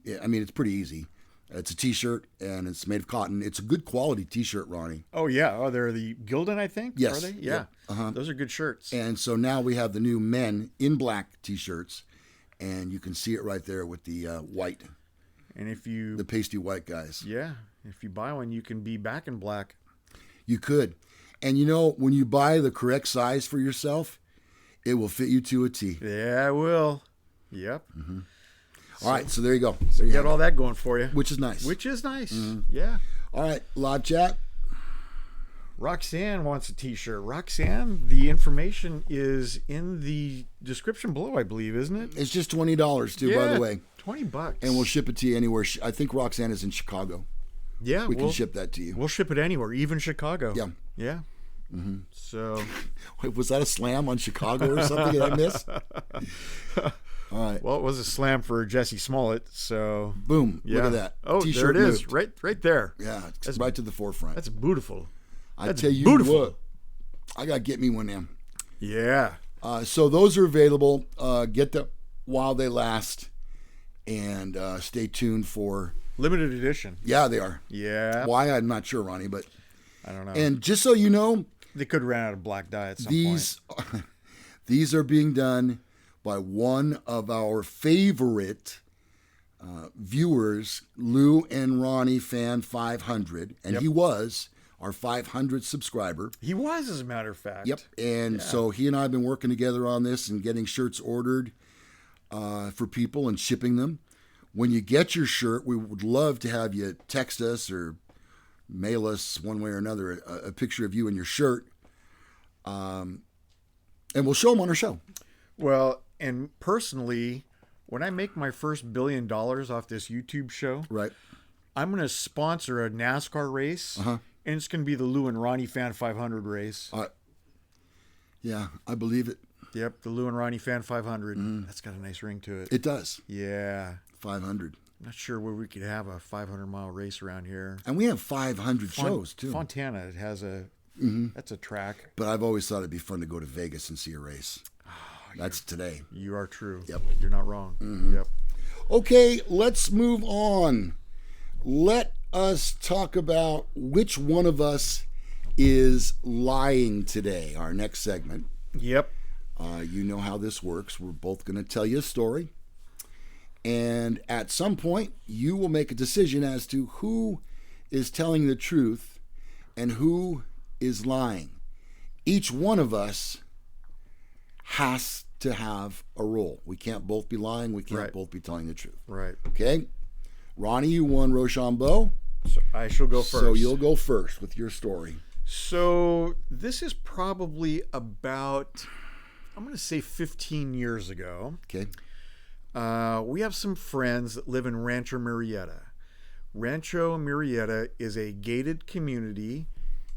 It's pretty easy. It's a T-shirt, and it's made of cotton. It's a good quality T-shirt, Ronnie. Oh, yeah. Oh, they're the Gildan, I think? Yes. Are they? Yeah. Yep. Uh-huh. Those are good shirts. And so now we have the new Men in Black T-shirts, and you can see it right there with the white. And the pasty white guys. Yeah. If you buy one, you can be back in black. You could. And when you buy the correct size for yourself, it will fit you to a T. Yeah, it will. Yep. Mm-hmm. All right, so there you go. So you got all that going for you. Which is nice. Mm-hmm. Yeah. All right, live chat. Roxanne wants a T-shirt. Roxanne, the information is in the description below, I believe, isn't it? It's just $20 too, by the way. $20. And we'll ship it to you anywhere. I think Roxanne is in Chicago. Yeah. We can ship that to you. We'll ship it anywhere, even Chicago. Yeah. Yeah. Mm-hmm. So. Wait, was that a slam on Chicago or something that I missed? All right. Well, it was a slam for Jesse Smollett, so boom! Yeah. Look at that. Oh, T-shirt there it is, moved. right there. Yeah, it's right to the forefront. That's beautiful. I tell you what, I gotta get me one of them. Yeah. So those are available. Get them while they last, and stay tuned for limited edition. Yeah, they are. Yeah. Why? I'm not sure, Ronnie, but I don't know. And just so you know, they could run out of black dye at some point. These are being done by one of our favorite viewers, Lou and Ronnie Fan 500, and he was our 500th subscriber. He was, as a matter of fact. Yep. And so he and I have been working together on this and getting shirts ordered for people and shipping them. When you get your shirt, we would love to have you text us or mail us one way or another a picture of you in your shirt. And we'll show them on our show. Well, and personally, when I make my first $1 billion off this YouTube show, Right. I'm going to sponsor a NASCAR race, and it's going to be the Lou and Ronnie Fan 500 race. Yeah, I believe it. Yep, the Lou and Ronnie Fan 500. That's got a nice ring to it. It does. Yeah. 500. I'm not sure where we could have a 500-mile race around here. And we have 500 shows, too. Fontana, it has a... That's a track. But I've always thought it'd be fun to go to Vegas and see a race. That's today. You are true. Yep. You're not wrong. Yep. Okay, let's move on. Let us talk about which one of us is lying today, our next segment. Yep. You know how this works. We're both going to tell you a story. And at some point, you will make a decision as to who is telling the truth and who is lying. Each one of us has to have a role. We can't both be lying. We can't both be telling the truth. Right. Okay? Ronnie, you won Rochambeau. So I shall go first. So you'll go first with your story. So this is probably about, I'm going to say 15 years ago. Okay. We have some friends that live in Rancho Murrieta. Rancho Murrieta is a gated community,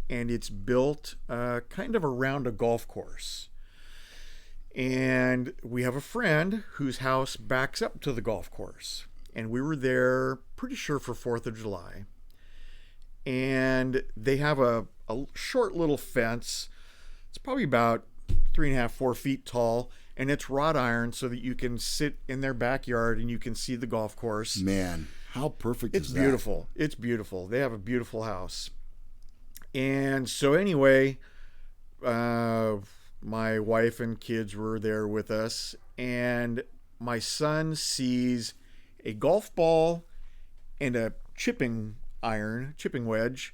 and it's built kind of around a golf course. And we have a friend whose house backs up to the golf course. And we were there, pretty sure, for 4th of July. And they have a short little fence. It's probably about 3.5, 4 feet tall. And it's wrought iron so that you can sit in their backyard and you can see the golf course. Man, how perfect is that? It's beautiful. It's beautiful. They have a beautiful house. And so anyway, my wife and kids were there with us. And my son sees a golf ball and a chipping wedge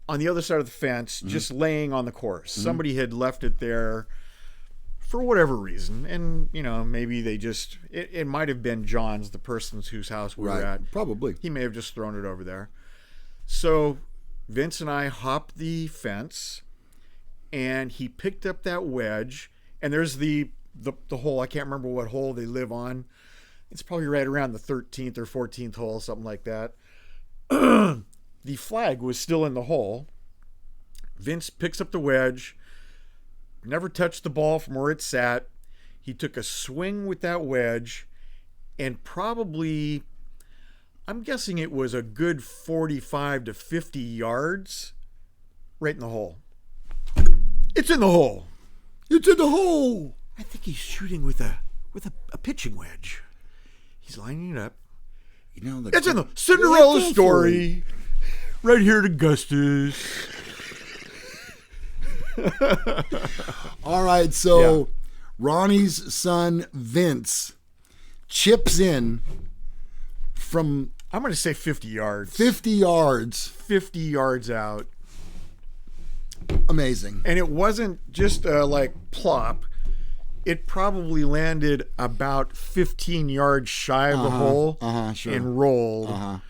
on the other side of the fence, just laying on the course. Somebody had left it there for whatever reason. And, you know, maybe they just, it might have been John's, the person's whose house we were at. Probably. He may have just thrown it over there. So Vince and I hopped the fence, and he picked up that wedge, and there's the hole. I can't remember what hole they live on. It's probably right around the 13th or 14th hole, something like that. The flag was still in the hole. Vince picks up the wedge, never touched the ball from where it sat. He took a swing with that wedge, and probably, I'm guessing it was a good 45 to 50 yards right in the hole. It's in the hole. It's in the hole. I think he's shooting with a pitching wedge. He's lining it up. You know, It's in the Cinderella story. Right here at Augustus. All right, so Ronnie's son Vince chips in from, I'm going to say 50 yards. 50 yards. 50 yards out. Amazing. And it wasn't just like plop. It probably landed about 15 yards shy of the hole Sure. and rolled.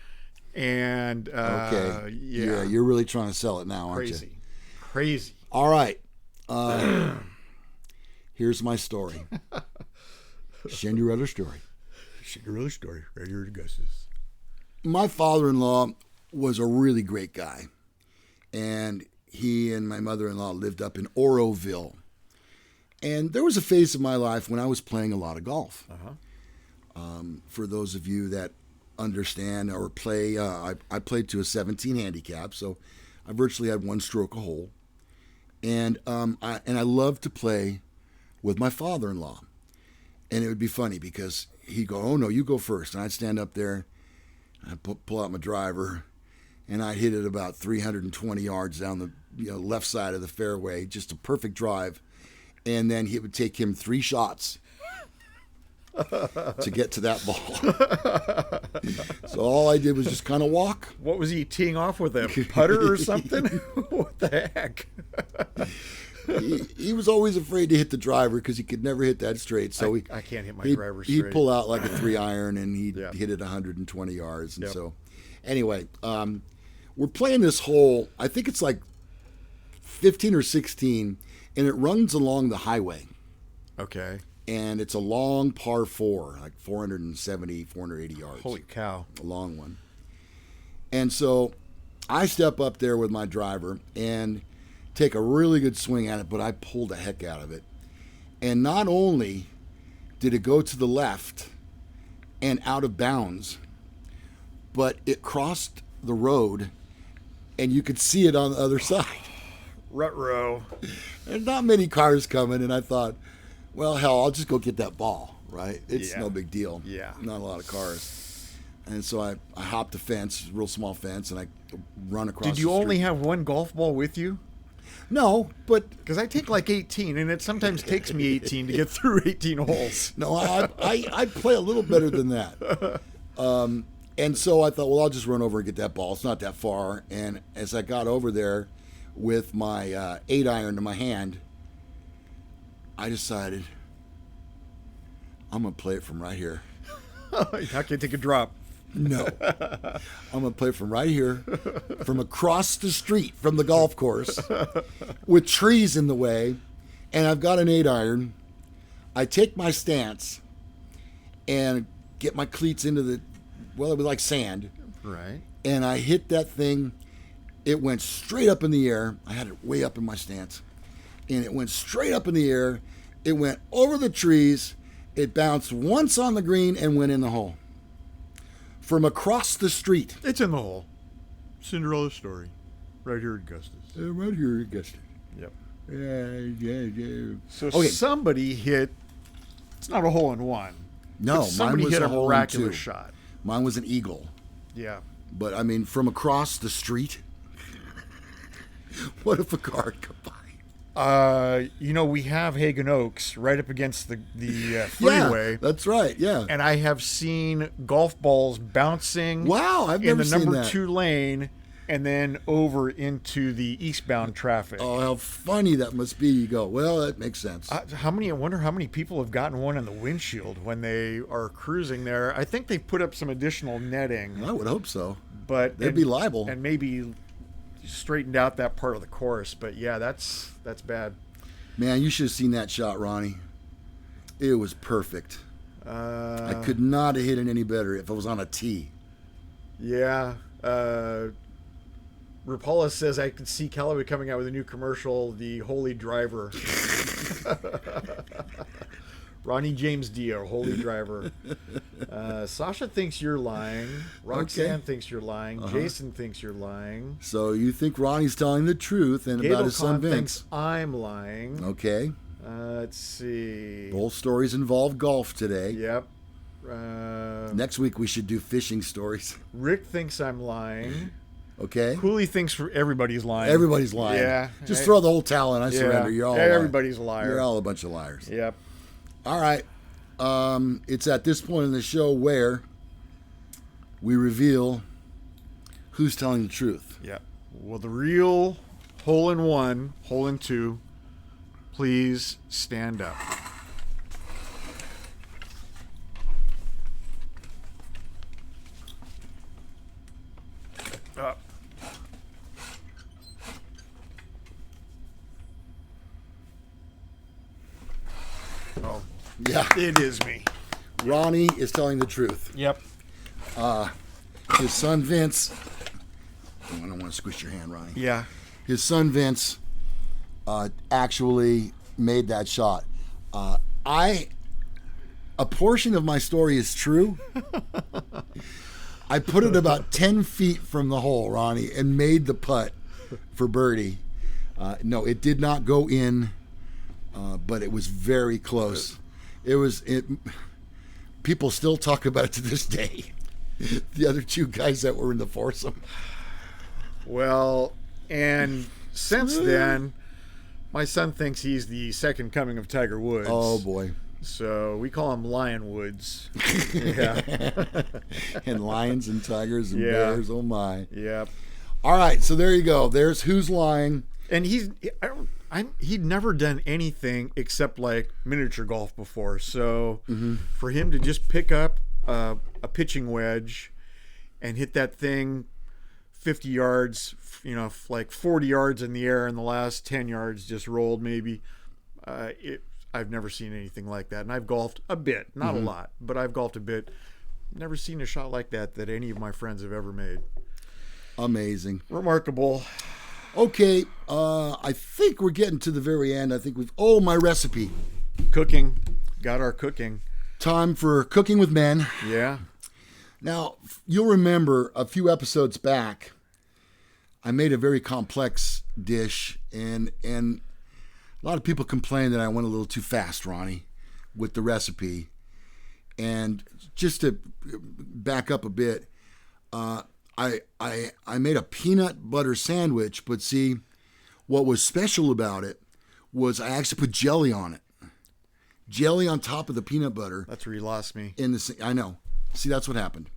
And Okay. Yeah, you're really trying to sell it now, aren't you? Crazy. All right. Here's my story. Cinderella story. Cinderella story right here at Augustus. My father-in-law was a really great guy, and he and my mother-in-law lived up in Oroville. And there was a phase of my life when I was playing a lot of golf. For those of you that understand or play, I played to a 17 handicap, so I virtually had one stroke a hole. And I loved to play with my father-in-law. And it would be funny because he'd go, "Oh, no, you go first." And I'd stand up there, I'd pull out my driver, and I'd hit it about 320 yards down the left side of the fairway, just a perfect drive. And then it would take him 3 shots to get to that ball. So all I did was just kind of walk. What was he teeing off with, a putter or something? What the heck? He was always afraid to hit the driver because he could never hit that straight. So I can't hit my driver straight. He'd pull out like a 3-iron and he'd hit it 120 yards. And so anyway, we're playing this hole. I think it's like 15 or 16, and it runs along the highway. Okay. And it's a long par 4, like 470, 480 yards. Holy cow. A long one. And so I step up there with my driver and take a really good swing at it, but I pulled the heck out of it. And not only did it go to the left and out of bounds, but it crossed the road and you could see it on the other side. Ruh-roh. There's not many cars coming, and I thought, well, hell, I'll just go get that ball, right? It's no big deal. Yeah. Not a lot of cars. And so I hopped the fence, real small fence, and I run across the street. Did you only have one golf ball with you? No, but... Because I take like 18, and it sometimes takes me 18 to get through 18 holes. No, I play a little better than that. And so I thought, well, I'll just run over and get that ball. It's not that far. And as I got over there with my 8-iron in my hand, I decided I'm going to play it from right here. How can I take a drop? No. I'm going to play from right here, from across the street from the golf course, with trees in the way, and I've got an 8-iron. I take my stance and get my cleats into the, well, it was like sand. Right. And I hit that thing. It went straight up in the air. I had it way up in my stance. And it went straight up in the air. It went over the trees. It bounced once on the green and went in the hole. From across the street. It's in the hole. Cinderella story. Right here at Augustus. Right here at Augustus. Yep. Yeah. So Okay. somebody hit, it's not a hole in one. No, somebody mine was hit a hole in miraculous 2. shot. Mine was an eagle. Yeah. But, I mean, from across the street, what if a car had come by? We have Hagen Oaks right up against the freeway. Yeah, that's right, yeah. And I have seen golf balls bouncing Wow, I've in never the seen number that. 2 lane and then over into the eastbound traffic. Oh, how funny that must be. You go, well, that makes sense. I wonder how many people have gotten one in the windshield when they are cruising there. I think they've put up some additional netting. I would hope so. But They'd be liable. And maybe straightened out that part of the course. But yeah, that's bad. Man, you should have seen that shot, Ronnie. It was perfect. I could not have hit it any better if it was on a tee. Yeah. Rapala says I could see Callaway coming out with a new commercial, the Holy Driver. Ronnie James Dio, Holy Driver. Sasha thinks you're lying. Roxanne thinks you're lying. Jason thinks you're lying. So you think Ronnie's telling the truth and about his son Gabe Vince. thinks I'm lying. Okay. Let's see. Both stories involve golf today. Yep. Next week we should do fishing stories. Rick thinks I'm lying. Okay. Cooley thinks everybody's lying. Everybody's lying. Yeah. Just throw the whole towel in. I surrender. You're all everybody's a liar. You're all a bunch of liars. Yep. All right. It's at this point in the show where we reveal who's telling the truth. Yep. Well, the real hole in 1, hole in 2, please stand up. Up. Oh, Yeah. it is me. Ronnie is telling the truth. Yep. His son Vince. I don't want to squish your hand, Ronnie. Yeah. His son Vince actually made that shot. A portion of my story is true. I put it about 10 feet from the hole, Ronnie, and made the putt for birdie. No, it did not go in, but it was very close. People still talk about it to this day. The other 2 guys that were in the foursome. Well, and since then, my son thinks he's the second coming of Tiger Woods. Oh, boy. So we call them lion woods. Yeah. And lions and tigers and bears. Oh my. Yep. All right, so there you go. There's Who's Lying. And he'd never done anything except like miniature golf before. So for him to just pick up a pitching wedge and hit that thing 50 yards, like 40 yards in the air, and the last 10 yards just rolled maybe. I've never seen anything like that. And I've golfed a bit, not a lot, but I've golfed a bit. Never seen a shot like that any of my friends have ever made. Amazing. Remarkable. Okay, I think we're getting to the very end. I think my recipe. Cooking. Got our cooking. Time for Cooking with Men. Yeah. Now, you'll remember a few episodes back, I made a very complex dish, and a lot of people complained that I went a little too fast, Ronnie, with the recipe. And just to back up a bit, I made a peanut butter sandwich, but see, what was special about it was I actually put jelly on it. Jelly on top of the peanut butter. That's where you lost me. I know. See, that's what happened.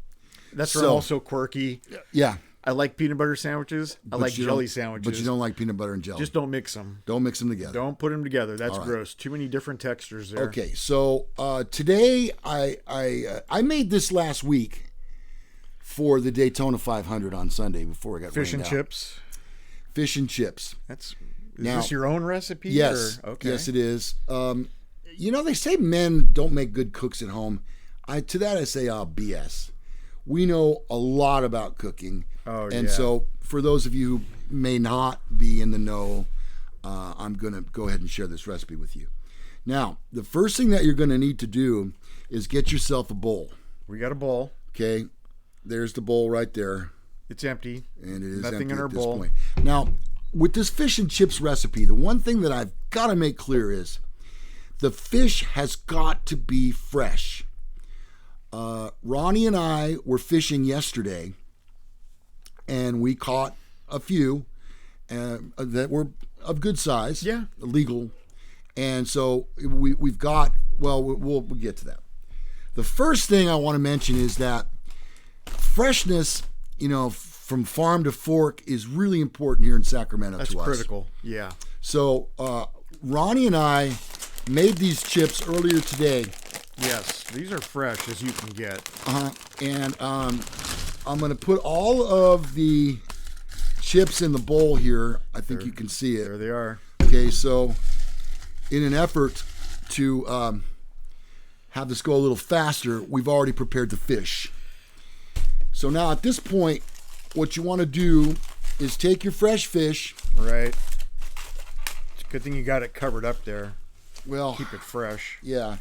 That's where I'm also quirky. Yeah. I like peanut butter sandwiches. I like jelly sandwiches. But you don't like peanut butter and jelly. Just don't mix them. Don't mix them together. Don't put them together. That's gross. Too many different textures there. Okay, so today I made this last week for the Daytona 500 on Sunday before I got Fish and rained out. chips. Fish and chips. Is this your own recipe? Yes. Okay. Yes, it is. They say men don't make good cooks at home. To that I say, BS. We know a lot about cooking. So for those of you who may not be in the know, I'm going to go ahead and share this recipe with you. Now, the first thing that you're going to need to do is get yourself a bowl. We got a bowl. Okay. There's the bowl right there. It's empty. And it is nothing empty in our at this bowl. point. Now, with this fish and chips recipe, the one thing that I've got to make clear is the fish has got to be fresh. Ronnie and I were fishing yesterday, and we caught a few that were of good size, legal, and so we've got. Well, we'll get to that. The first thing I want to mention is that freshness, from farm to fork, is really important here in Sacramento. That's to us. critical. Yeah. So Ronnie and I made these chips earlier today. Yes, these are fresh as you can get. And I'm going to put all of the chips in the bowl here. I think you can see it. There they are. Okay, so in an effort to have this go a little faster, we've already prepared the fish. So now at this point, what you want to do is take your fresh fish. Right. It's a good thing you got it covered up there. Well, keep it fresh. Yeah.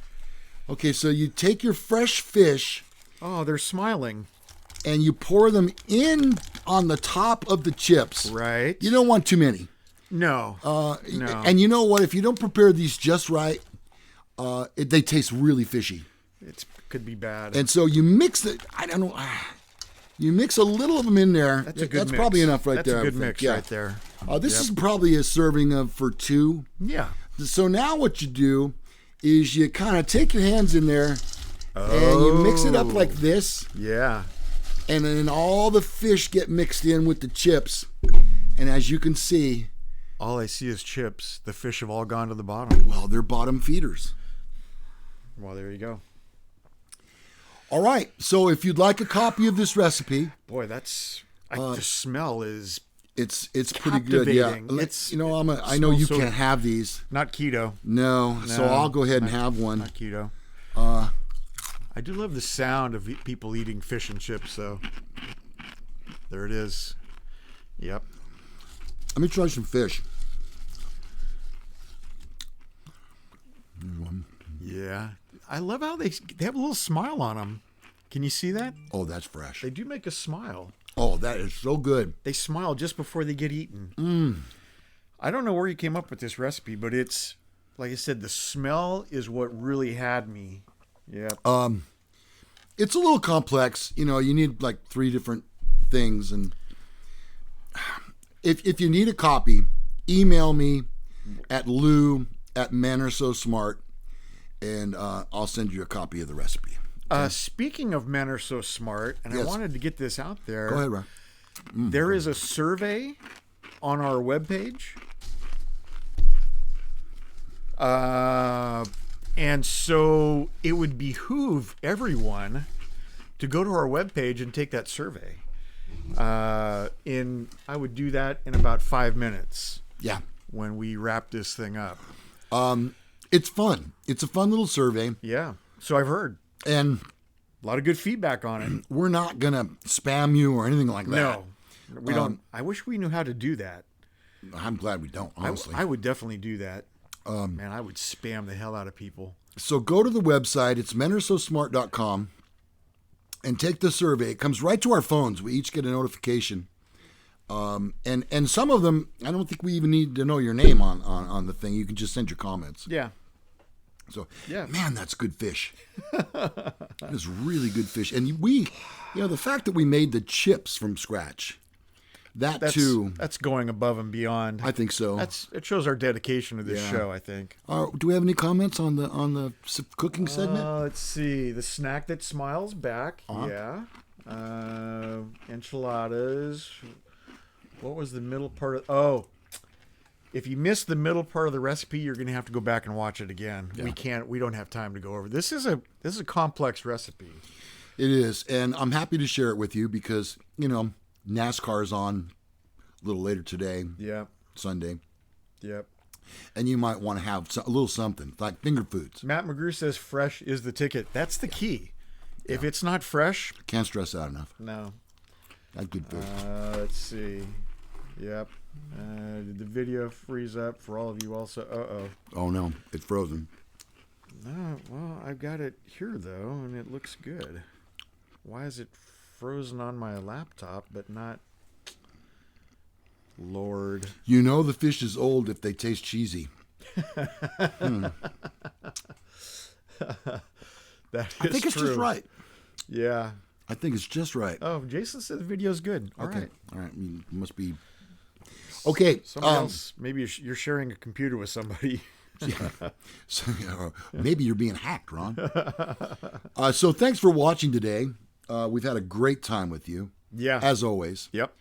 Okay, so you take your fresh fish. Oh, they're smiling. And you pour them in on the top of the chips. Right. You don't want too many. No. No. And you know what? If you don't prepare these just right, they taste really fishy. It could be bad. And so you mix it. I don't know. You mix a little of them in there. That's a good That's mix. probably enough right That's there. That's a good mix right there. This is probably a serving of for two. Yeah. So now what you do is you kind of take your hands in there and you mix it up like this. Yeah. And then all the fish get mixed in with the chips. And as you can see, all I see is chips. The fish have all gone to the bottom. Well, they're bottom feeders. Well, there you go. All right. So if you'd like a copy of this recipe, boy, that's the smell is it's pretty good. Yeah. It's I know you can't have these. Not keto. No. So I'll go ahead and have one. Not keto. I do love the sound of people eating fish and chips, though. There it is. Yep. Let me try some fish. Yeah. I love how they have a little smile on them. Can you see that? Oh, that's fresh. They do make a smile. Oh, that is so good. They smile just before they get eaten. I don't know where you came up with this recipe, but it's, like I said, the smell is what really had me. Yeah. It's a little complex. You need like 3 different things. And if you need a copy, email me at lou@menaresosmart, and I'll send you a copy of the recipe. Speaking of Men Are So Smart, and I wanted to get this out there. Go ahead, Ron. There is a survey on our webpage. And so it would behoove everyone to go to our webpage and take that survey. I would do that in about 5 minutes. Yeah. When we wrap this thing up. It's fun. It's a fun little survey. Yeah. So I've heard. And a lot of good feedback on it. We're not going to spam you or anything like that. No. We don't. I wish we knew how to do that. I'm glad we don't, honestly. I would definitely do that. Man, I would spam the hell out of people. So go to the website. It's menaresosmart.com and take the survey. It comes right to our phones. We each get a notification. And some of them, I don't think we even need to know your name on the thing. You can just send your comments. Yeah. So, man, that's good fish. That is really good fish. And the fact that we made the chips from scratch, that's going above and beyond. I think so. It shows our dedication to this show, I think. Do we have any comments on the cooking segment? Let's see. The snack that smiles back. Yeah. Enchiladas. What was the middle part of? If you missed the middle part of the recipe, you're going to have to go back and watch it again. Yeah. We don't have time to go over. This is a complex recipe. It is, and I'm happy to share it with you because, NASCAR's on a little later today. Yeah. Sunday. Yep. And you might want to have a little something, like finger foods. Matt McGrew says fresh is the ticket. That's the key. If it's not fresh... Can't stress that enough. No. That's good food. Let's see. Yep. Did the video freeze up for all of you also? Uh-oh. Oh, no. It's frozen. No, well, I've got it here, though, and it looks good. Why is it frozen on my laptop, but not... Lord. The fish is old if they taste cheesy. I think it's just right. Yeah. I think it's just right. Oh, Jason said the video's good. All right. All right. You must be... Okay. Somebody else. Maybe you're sharing a computer with somebody. Maybe you're being hacked, Ron. So thanks for watching today. We've had a great time with you. Yeah. As always. Yep.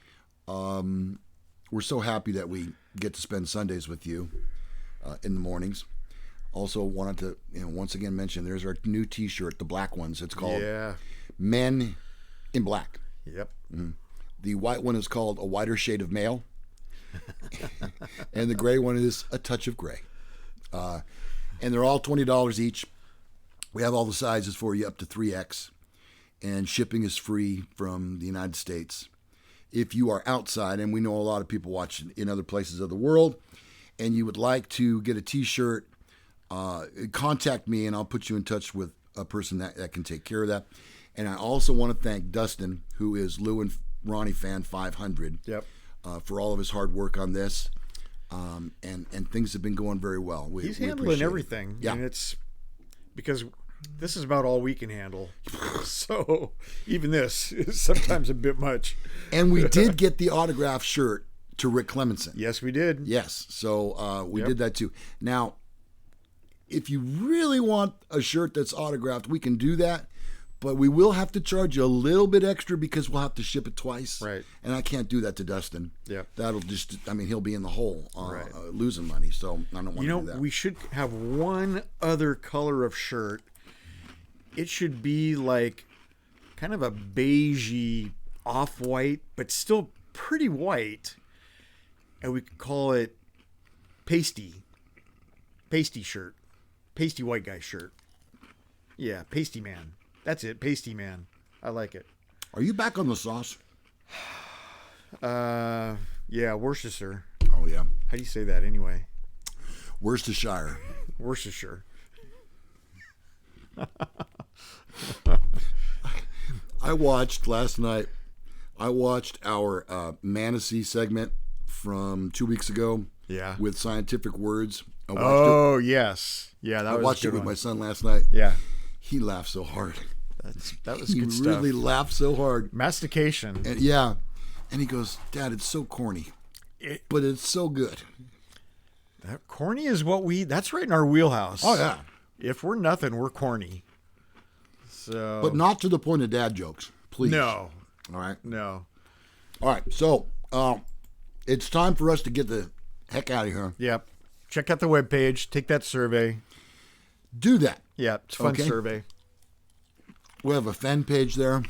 We're so happy that we get to spend Sundays with you in the mornings. Also wanted to once again mention there's our new T-shirt, the black ones. It's called Men in Black. Yep. Mm-hmm. The white one is called A Whiter Shade of Male. And the gray one is A Touch of Gray. And they're all $20 each. We have all the sizes for you up to 3X. And shipping is free from the United States. If you are outside, and we know a lot of people watch in other places of the world, and you would like to get a T-shirt, contact me and I'll put you in touch with a person that can take care of that. And I also want to thank Dustin, who is Lou and Ronnie Fan 500, for all of his hard work on this. And things have been going very well. He's handling everything. Yeah. And it's because this is about all we can handle. So even this is sometimes a bit much. And we did get the autographed shirt to Rick Clemenson. Yes, we did. Yes. So we did that too. Now, if you really want a shirt that's autographed, we can do that. But we will have to charge you a little bit extra because we'll have to ship it twice. Right. And I can't do that to Dustin. Yeah. That'll he'll be in the hole losing money. So I don't want to do that. We should have one other color of shirt. It should be like kind of a beigey off-white, but still pretty white. And we could call it pasty shirt. Pasty white guy shirt. Yeah, pasty man. That's it, pasty man. I like it. Are you back on the sauce? Yeah, Worcestershire. Oh, yeah. How do you say that anyway? Worcestershire. Worcestershire. I watched last night. I watched our Mantasy segment from 2 weeks ago. Yeah. With scientific words. Yes. Yeah, I watched it with my son last night. Yeah. He laughed so hard. That was good stuff. He really laughed so hard. Mastication. And, yeah. And he goes, Dad, it's so corny. But it's so good. That corny is that's right in our wheelhouse. Oh, yeah. If we're nothing, we're corny. So, But not to the point of dad jokes, please. No. All right. No. All right. So it's time for us to get the heck out of here. Yep. Check out the webpage. Take that survey. Do that. Yeah, it's a fun Okay. survey. We have a fan page there.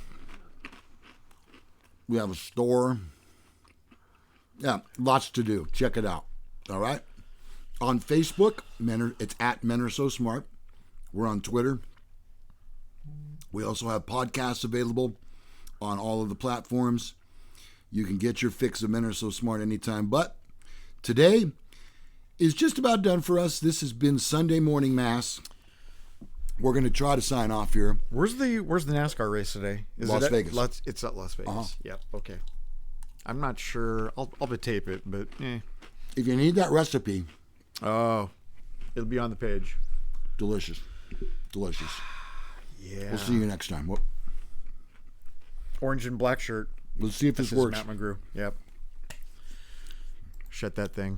We have a store. Yeah, lots to do. Check it out. All right. On Facebook, it's at Men Are So Smart. We're on Twitter. We also have podcasts available on all of the platforms. You can get your fix of Men Are So Smart anytime. But today is just about done for us. This has been Sunday Morning Mass. We're going to try to sign off here. Where's the NASCAR race today? Las Vegas. It's at Las Vegas. Uh-huh. Yep. Okay. I'm not sure. I'll tape it, but If you need that recipe, oh, it'll be on the page. delicious. Delicious. Yeah. We'll see you next time. Orange and black shirt. Let's see if this This is works. Matt McGrew. Yep. Shut that thing.